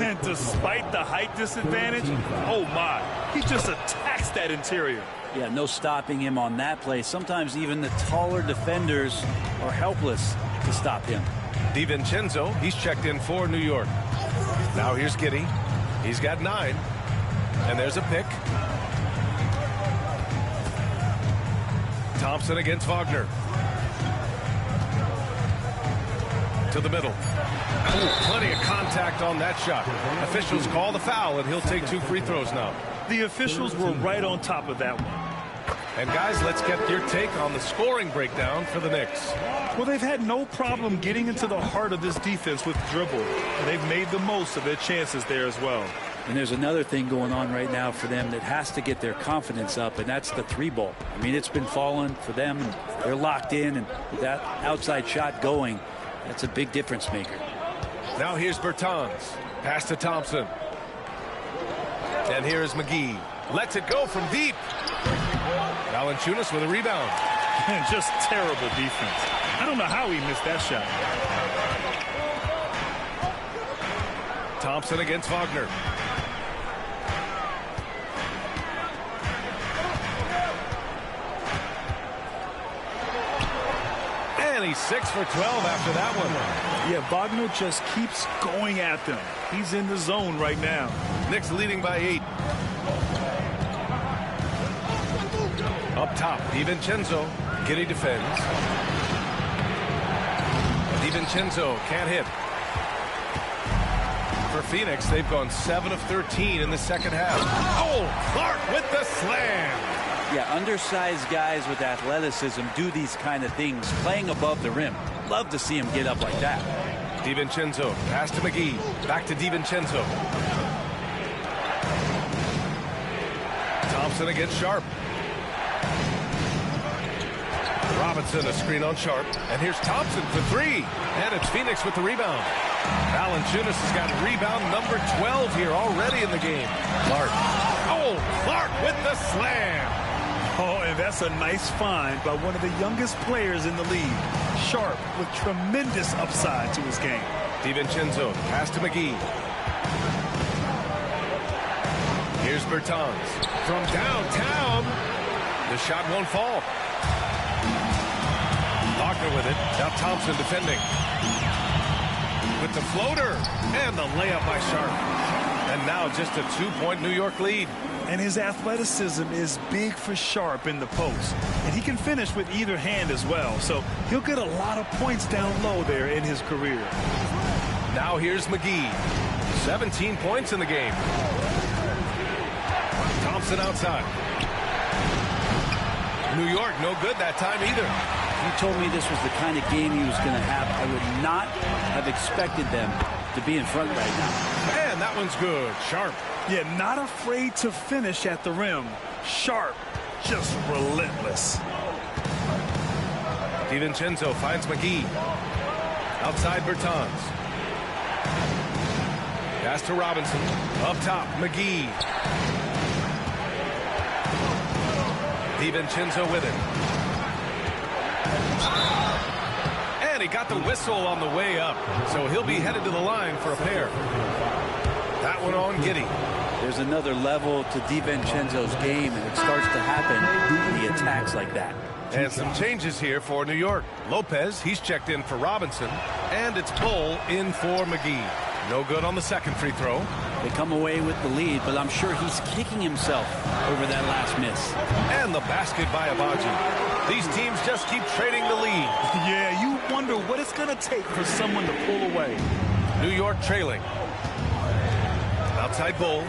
And despite the height disadvantage, oh my, he just attacks that interior. Yeah, no stopping him on that play. Sometimes even the taller defenders are helpless to stop him. DiVincenzo, he's checked in for New York. Now here's Giddey. He's got 9. And there's a pick. Thompson against Wagner. To the middle. Oh, plenty of contact on that shot. Officials call the foul, and he'll take 2 free throws now. The officials were right on top of that one. And guys, let's get your take on the scoring breakdown for the Knicks. Well, they've had no problem getting into the heart of this defense with the dribble. And they've made the most of their chances there as well. And there's another thing going on right now for them that has to get their confidence up, and that's the 3-ball. I mean, it's been falling for them, and they're locked in, and with that outside shot going, that's a big difference maker. Now here's Bertans. Pass to Thompson. And here's McGee. Lets it go from deep. Valanciunas with a rebound. And just terrible defense. I don't know how he missed that shot. Thompson against Wagner. And he's 6 for 12 after that one. Yeah, Wagner just keeps going at them. He's in the zone right now. Knicks leading by 8. Up top, DiVincenzo. Giddey defends. DiVincenzo can't hit. For Phoenix, they've gone 7 of 13 in the second half. Oh, Clark with the slam. Yeah, undersized guys with athleticism do these kind of things, playing above the rim. Love to see him get up like that. DiVincenzo, pass to McGee. Back to DiVincenzo. Thompson against Sharp. Robinson, a screen on Sharp. And here's Thompson for 3. And it's Phoenix with the rebound. Valanciunas has got rebound number 12 here already in the game. Clark. Oh, Clark with the slam. Oh, and that's a nice find by one of the youngest players in the league. Sharp with tremendous upside to his game. DiVincenzo, pass to McGee. Here's Bertans. From downtown. The shot won't fall. Wagner with it. Now Thompson defending. With the floater. And the layup by Sharp. And now just a 2-point New York lead. And his athleticism is big for Sharp in the post. And he can finish with either hand as well. So he'll get a lot of points down low there in his career. Now here's McGee. 17 points in the game. Thompson outside. New York no good that time either. If you told me this was the kind of game he was going to have, I would not have expected them to be in front right now. And that one's good. Sharp. Yeah, not afraid to finish at the rim. Sharp, just relentless. DiVincenzo finds McGee. Outside Bertans. Pass to Robinson. Up top, McGee. DiVincenzo with it. And he got the whistle on the way up. So he'll be headed to the line for a pair. That one on Giddey. There's another level to DiVincenzo's game, and it starts to happen when he attacks like that. And some changes here for New York. Lopez, he's checked in for Robinson. And it's Bull in for McGee. No good on the second free throw. They come away with the lead, but I'm sure he's kicking himself over that last miss. And the basket by Abaji. These teams just keep trading the lead. Yeah, you wonder what it's going to take for someone to pull away. New York trailing. Outside Bull.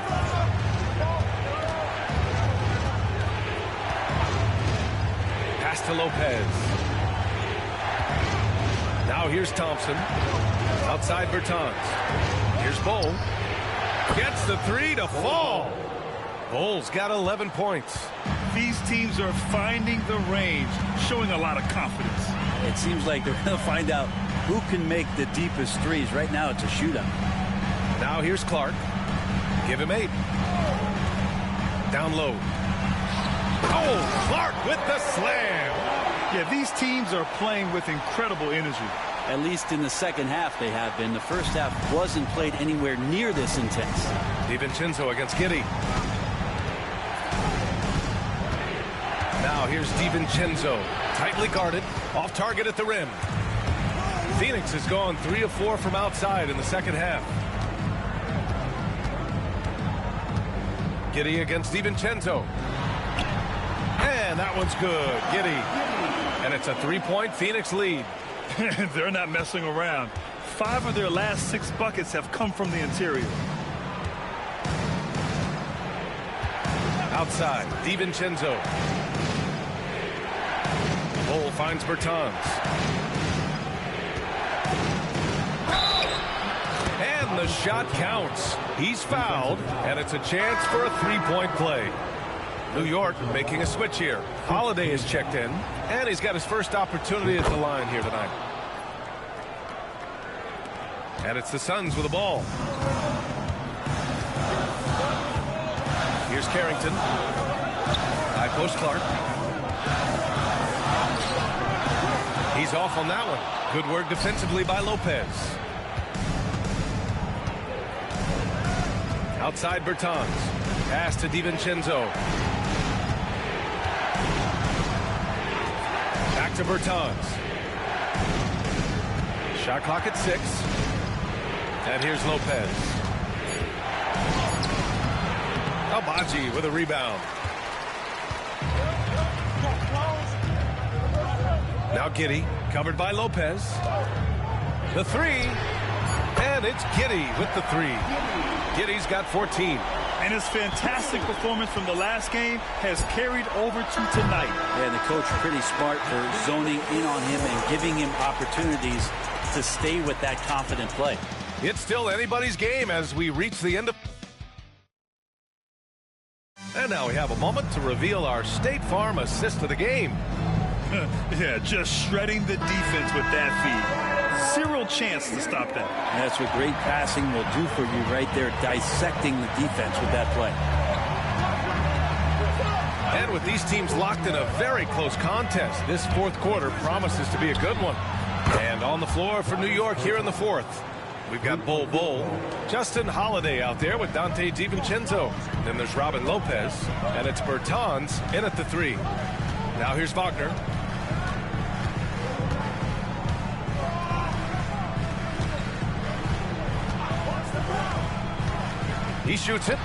Pass to Lopez. Now here's Thompson. Outside Bertans. Here's Bull. Gets the three to fall. Bull's got 11 points. These teams are finding the range, showing a lot of confidence. It seems like they're going to find out who can make the deepest threes. Right now it's a shootout. Now here's Clark. Give him 8. Down low. Oh, Clark with the slam. Yeah, these teams are playing with incredible energy. At least in the second half they have been. The first half wasn't played anywhere near this intense. DiVincenzo against Giddey. Now here's DiVincenzo. Tightly guarded. Off target at the rim. Phoenix has gone 3 of 4 from outside in the second half. Giddey against DiVincenzo. And that one's good. Giddey. And it's a 3-point Phoenix lead. They're not messing around. 5 of their last 6 buckets have come from the interior. Outside, DiVincenzo. Bull finds Bertans. And the shot counts. He's fouled, and it's a chance for a 3-point play. New York making a switch here. Holiday is checked in, and he's got his first opportunity at the line here tonight. And it's the Suns with the ball. Here's Carrington. High post Clark. He's off on that one. Good work defensively by Lopez. Outside Bertans. Pass to DiVincenzo. Back to Bertans. Shot clock at 6. And here's Lopez. Abaji with a rebound. Now Giddey, covered by Lopez. The 3. And it's Giddey with the 3. Giddey's got 14. And his fantastic performance from the last game has carried over to tonight. Yeah, the coach pretty smart for zoning in on him and giving him opportunities to stay with that confident play. It's still anybody's game as we reach the end of... And now we have a moment to reveal our State Farm assist of the game. Yeah, just shredding the defense with that feed. 0 chance to stop that. That's what great passing will do for you right there, dissecting the defense with that play. And with these teams locked in a very close contest, this fourth quarter promises to be a good one. And on the floor for New York here in the fourth, we've got Bull, Justin Holiday out there with Dante DiVincenzo. Then there's Robin Lopez, and it's Bertans in at the 3. Now here's Wagner. He shoots it.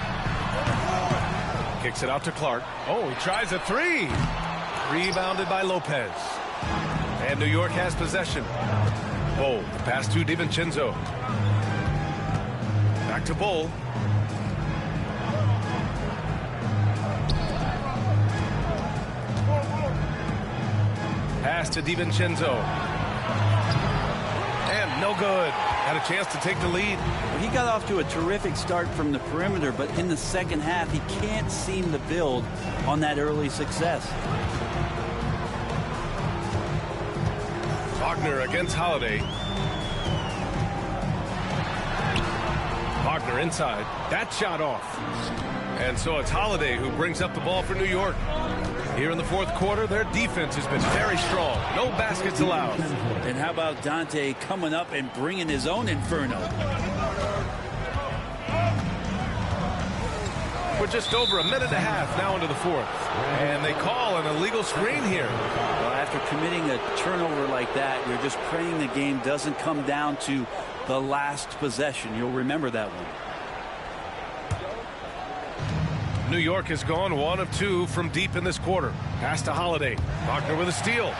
Kicks it out to Clark. Oh, he tries a three. Rebounded by Lopez. And New York has possession. Bull, pass to DiVincenzo. Back to Bull. Pass to DiVincenzo. And no good. Had a chance to take the lead. He got off to a terrific start from the perimeter, but in the second half, he can't seem to build on that early success. Wagner against Holiday. Wagner inside. That shot off. And so it's Holiday who brings up the ball for New York. Here in the fourth quarter, their defense has been very strong. No baskets allowed. And how about Dante coming up and bringing his own inferno? We're just over a minute and a half now into the fourth. And they call an illegal screen here. Well, after committing a turnover like that, you're just praying the game doesn't come down to the last possession. You'll remember that one. New York has gone 1 of 2 from deep in this quarter. Pass to Holiday. Wagner with a steal.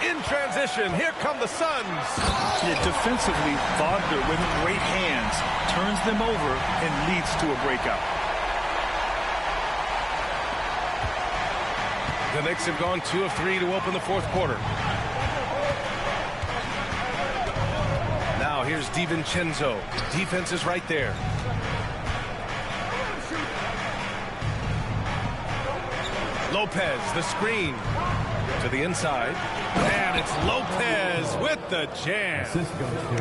In transition, here come the Suns. Yeah, defensively, Wagner with great hands turns them over and leads to a breakout. The Knicks have gone 2 of 3 to open the fourth quarter. Now here's DiVincenzo. Defense is right there. Lopez, the screen to the inside. And it's Lopez with the jam.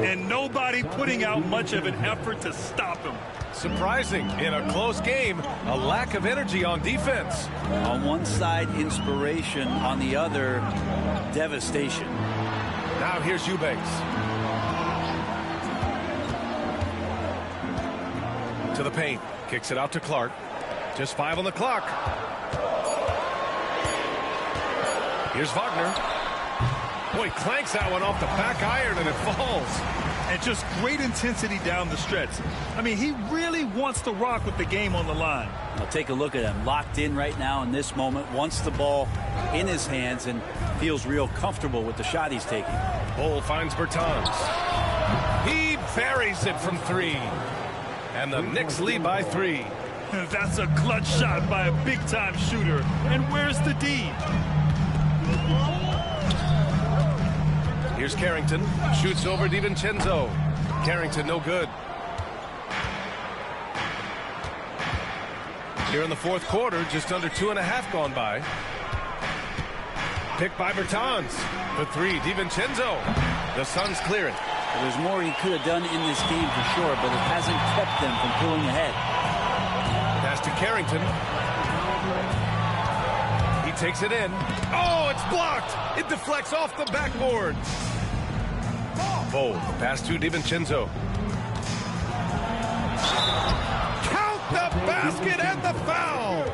And nobody putting out much of an effort to stop him. Surprising in a close game, a lack of energy on defense. On one side, inspiration. On the other, devastation. Now here's Eubanks. To the paint. Kicks it out to Clark. Just 5 on the clock. Here's Wagner. Boy, clanks that one off the back iron and it falls. And just great intensity down the stretch. I mean, he really wants to rock with the game on the line. Now take a look at him. Locked in right now in this moment. Wants the ball in his hands and feels real comfortable with the shot he's taking. Bull finds Bertans. He buries it from 3. And the Knicks lead by 3. That's a clutch shot by a big-time shooter. And where's the D? Here's Carrington. Shoots over DiVincenzo. Carrington no good. Here in the fourth quarter, just under 2.5 gone by. Picked by Bertans. For 3, DiVincenzo. The Suns clear it. There's more he could have done in this game for sure, but it hasn't kept them from pulling ahead. Pass to Carrington. He takes it in. Oh, it's blocked. It deflects off the backboard. Bull, pass to DiVincenzo. Count the basket and the foul.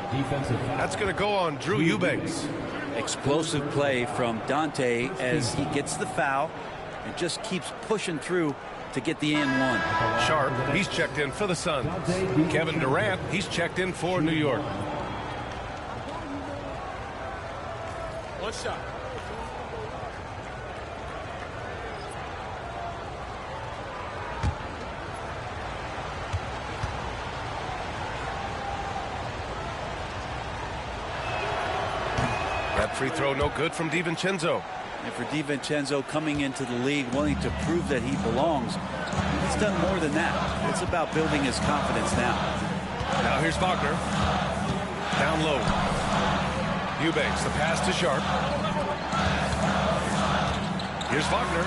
That's going to go on Drew Eubanks. Explosive play from Dante as he gets the foul and just keeps pushing through to get the and one. Sharp, he's checked in for the Suns. Kevin Durant, he's checked in for New York. One shot. That free throw no good from DiVincenzo. And for DiVincenzo coming into the league wanting to prove that he belongs, he's done more than that. It's about building his confidence now. Now here's Wagner. Down low. Eubanks, the pass to Sharp. Here's Wagner.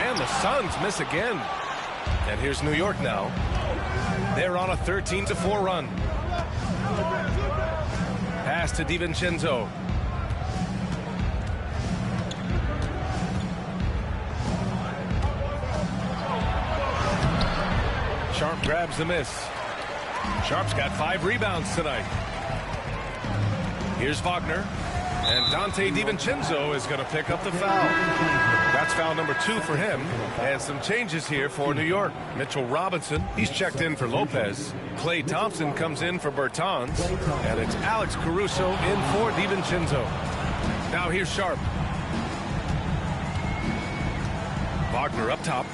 And the Suns miss again. And here's New York now. They're on a 13-4 run. Pass to DiVincenzo. Sharp grabs the miss. Sharp's got 5 rebounds tonight. Here's Wagner. And Dante DiVincenzo is going to pick up the foul. That's foul number 2 for him. And some changes here for New York. Mitchell Robinson, he's checked in for Lopez. Klay Thompson comes in for Bertans. And it's Alex Caruso in for DiVincenzo. Now here's Sharp. Wagner up top.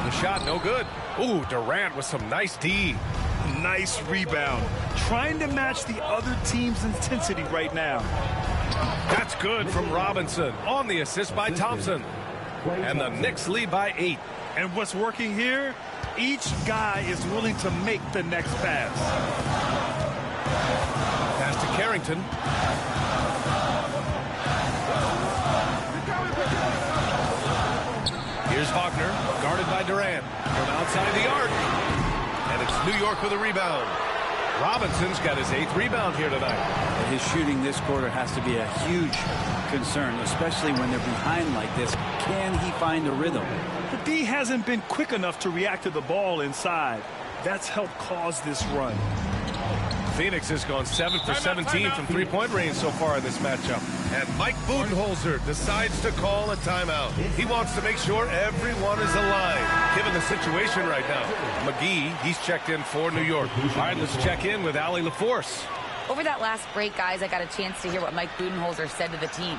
The shot no good. Ooh, Durant with some nice D. Nice rebound. Trying to match the other team's intensity right now. That's good from Robinson on the assist by Thompson. And the Knicks lead by 8. And what's working here? Each guy is willing to make the next pass. Pass to Carrington. Here's Wagner, guarded by Durant from outside the arc. And it's New York with a rebound. Robinson's got his 8th rebound here tonight. His shooting this quarter has to be a huge concern, especially when they're behind like this. Can he find a rhythm? The D hasn't been quick enough to react to the ball inside. That's helped cause this run. Phoenix has gone 7 for 17 from three-point range so far in this matchup. And Mike Budenholzer decides to call a timeout. He wants to make sure everyone is alive, given the situation right now. McGee, he's checked in for New York. All right, let's check in with Allie LaForce. Over that last break, guys, I got a chance to hear what Mike Budenholzer said to the team.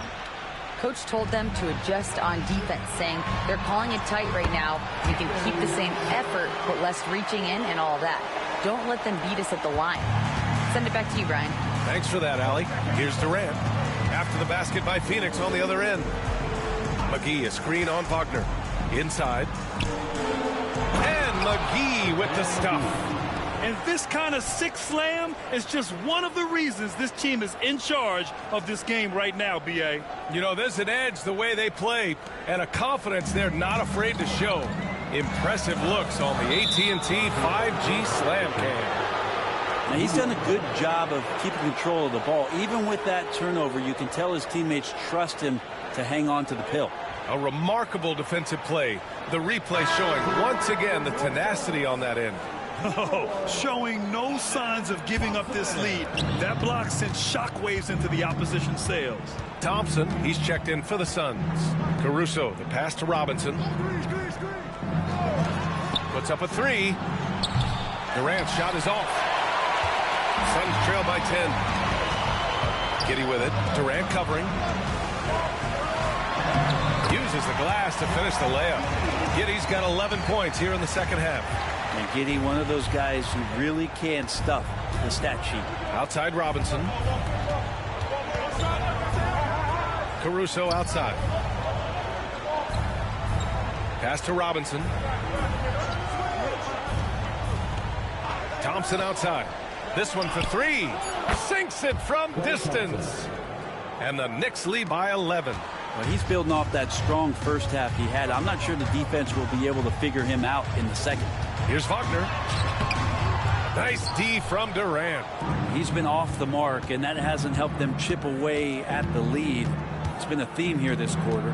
Coach told them to adjust on defense, saying they're calling it tight right now. We can keep the same effort, but less reaching in and all that. Don't let them beat us at the line. Send it back to you, Brian. Thanks for that, Allie. Here's Durant. After the basket by Phoenix on the other end. McGee, a screen on Wagner. Inside. And McGee with the stuff. And this kind of sick slam is just one of the reasons this team is in charge of this game right now, B.A. You know, there's an edge the way they play and a confidence they're not afraid to show. Impressive looks on the AT&T 5G Slam Cam. Now, he's done a good job of keeping control of the ball. Even with that turnover, you can tell his teammates trust him to hang on to the pill. A remarkable defensive play. The replay showing once again the tenacity on that end. Oh, showing no signs of giving up this lead. That block sent shockwaves into the opposition sails. Thompson, he's checked in for the Suns. Caruso, the pass to Robinson. Puts up a 3. Durant's shot is off. Suns trail by 10. Giddey with it. Durant covering. Uses the glass to finish the layup. Giddey's got 11 points here in the second half. And Giddey, one of those guys who really can stuff the stat sheet. Outside Robinson. Caruso outside. Pass to Robinson. Thompson outside. This one for 3. Sinks it from distance. And the Knicks lead by 11. Well, he's building off that strong first half he had. I'm not sure the defense will be able to figure him out in the second. Here's Wagner. Nice D from Durant. He's been off the mark, and that hasn't helped them chip away at the lead. It's been a theme here this quarter.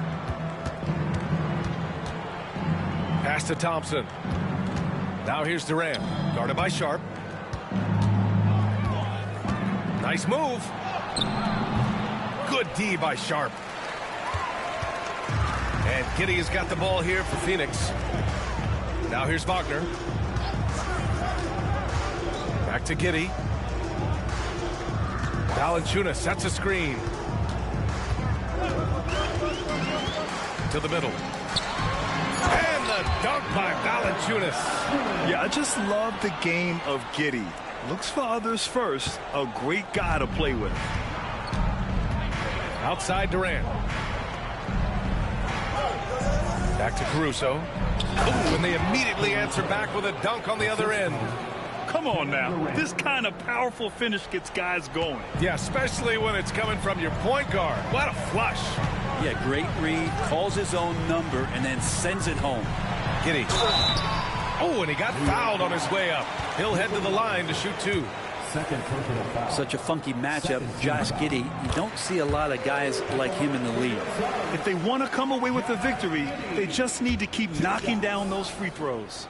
Pass to Thompson. Now here's Durant. Guarded by Sharp. Nice move. Good D by Sharp. And Giddey has got the ball here for Phoenix. Now here's Wagner. Back to Giddey. Valanciunas sets a screen. To the middle. And the dunk by Valanciunas. Yeah, I just love the game of Giddey. Looks for others first. A great guy to play with. Outside Durant. Back to Caruso. Ooh, and they immediately answer back with a dunk on the other end. Come on now. This kind of powerful finish gets guys going. Yeah, especially when it's coming from your point guard. What a flush. Yeah, great read, calls his own number, and then sends it home. Giddey. Oh, and he got fouled on his way up. He'll head to the line to shoot 2. Such a funky matchup. Josh Giddey, you don't see a lot of guys like him in the league. If they want to come away with the victory, they just need to keep knocking down those free throws.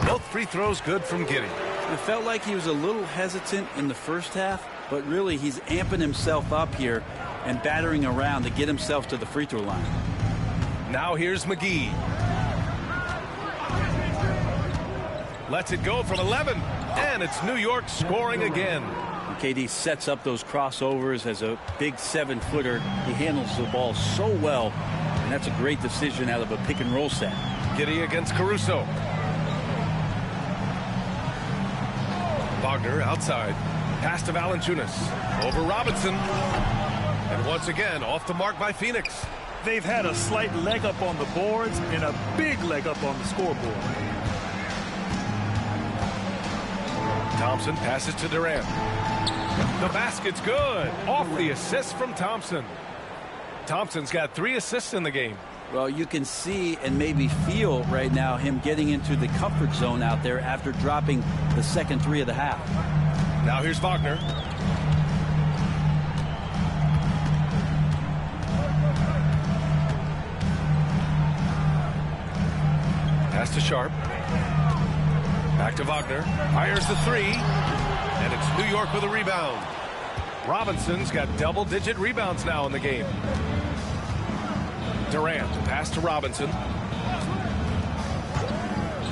Both free throws good from Giddey. It felt like he was a little hesitant in the first half, but really he's amping himself up here and battering around to get himself to the free throw line. Now here's McGee. Lets it go from 11, and it's New York scoring again. KD sets up those crossovers as a big 7-footer. He handles the ball so well, and that's a great decision out of a pick and roll set. Giddey against Caruso. Wagner outside. Pass to Valanciunas. Over Robinson. And once again, off the mark by Phoenix. They've had a slight leg up on the boards and a big leg up on the scoreboard. Thompson passes to Durant. The basket's good. Off the assist from Thompson. Thompson's got 3 assists in the game. Well, you can see and maybe feel right now him getting into the comfort zone out there after dropping the second 3 of the half. Now here's Wagner. Pass to Sharp. Back to Wagner. Fires the 3. And it's New York with a rebound. Robinson's got double-digit rebounds now in the game. Durant, pass to Robinson.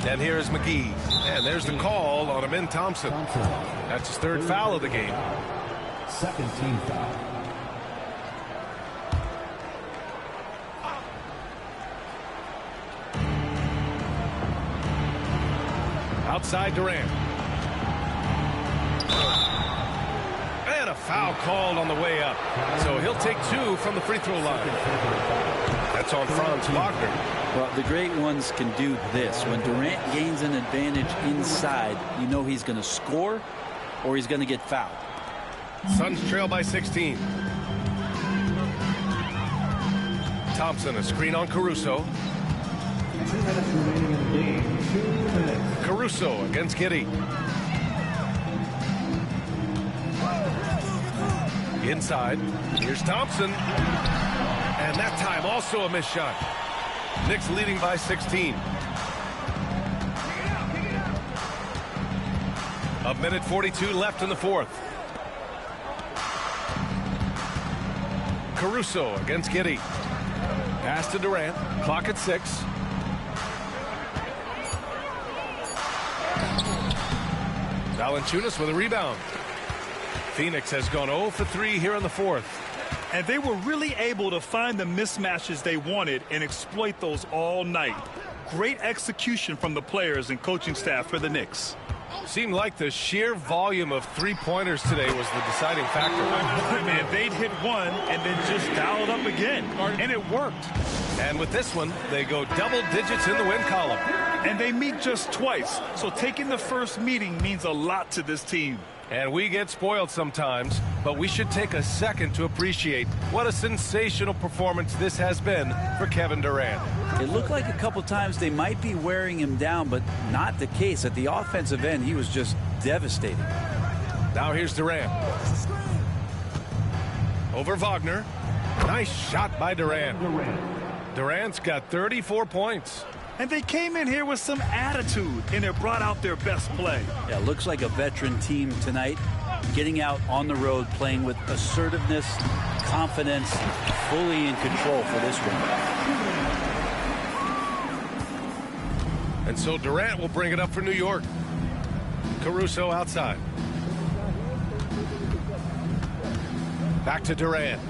And here's McGee. And there's the call on Amin Thompson. That's his 3rd foul of the game. Second team foul. Outside Durant. And a foul called on the way up. So he'll take 2 from the free throw line. That's on Franz Wagner. Well, the great ones can do this. When Durant gains an advantage inside, you know he's going to score or he's going to get fouled. Suns trail by 16. Thompson, a screen on Caruso. 2 minutes remaining in the game. 2 minutes. Caruso against Giddey. Inside. Here's Thompson. And that time also a missed shot. Knicks leading by 16. A minute 42 left in the 4th. Caruso against Giddey. Pass to Durant. Clock at 6. Valanciunas with a rebound. Phoenix has gone 0 for 3 here in the 4th. And they were really able to find the mismatches they wanted and exploit those all night. Great execution from the players and coaching staff for the Knicks. Seemed like the sheer volume of 3-pointers today was the deciding factor. Man, they'd hit one and then just dial it up again. And it worked. And with this one, they go double digits in the win column. And they meet just twice. So taking the first meeting means a lot to this team. And we get spoiled sometimes, but we should take a second to appreciate what a sensational performance this has been for Kevin Durant. It looked like a couple times they might be wearing him down, but not the case. At the offensive end, he was just devastating. Now here's Durant. Over Wagner. Nice shot by Durant. Durant's got 34 points. And they came in here with some attitude, and it brought out their best play. Yeah, looks like a veteran team tonight, getting out on the road, playing with assertiveness, confidence, fully in control for this one. And so Durant will bring it up for New York. Caruso outside. Back to Durant.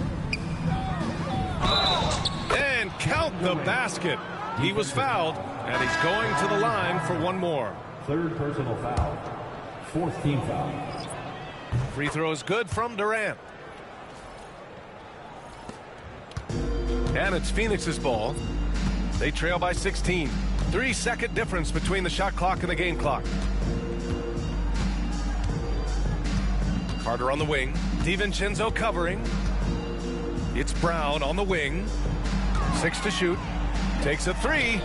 And count the basket. He was fouled, and he's going to the line for one more. 3rd personal foul. 4th team foul. Free throw is good from Durant. And it's Phoenix's ball. They trail by 16. 3-second difference between the shot clock and the game clock. Carter on the wing. DiVincenzo covering. It's Brown on the wing. 6 to shoot. Takes a 3.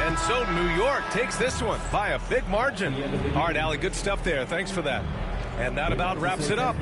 And so New York takes this one by a big margin. All right, Allie, good stuff there. Thanks for that. And that about wraps it up.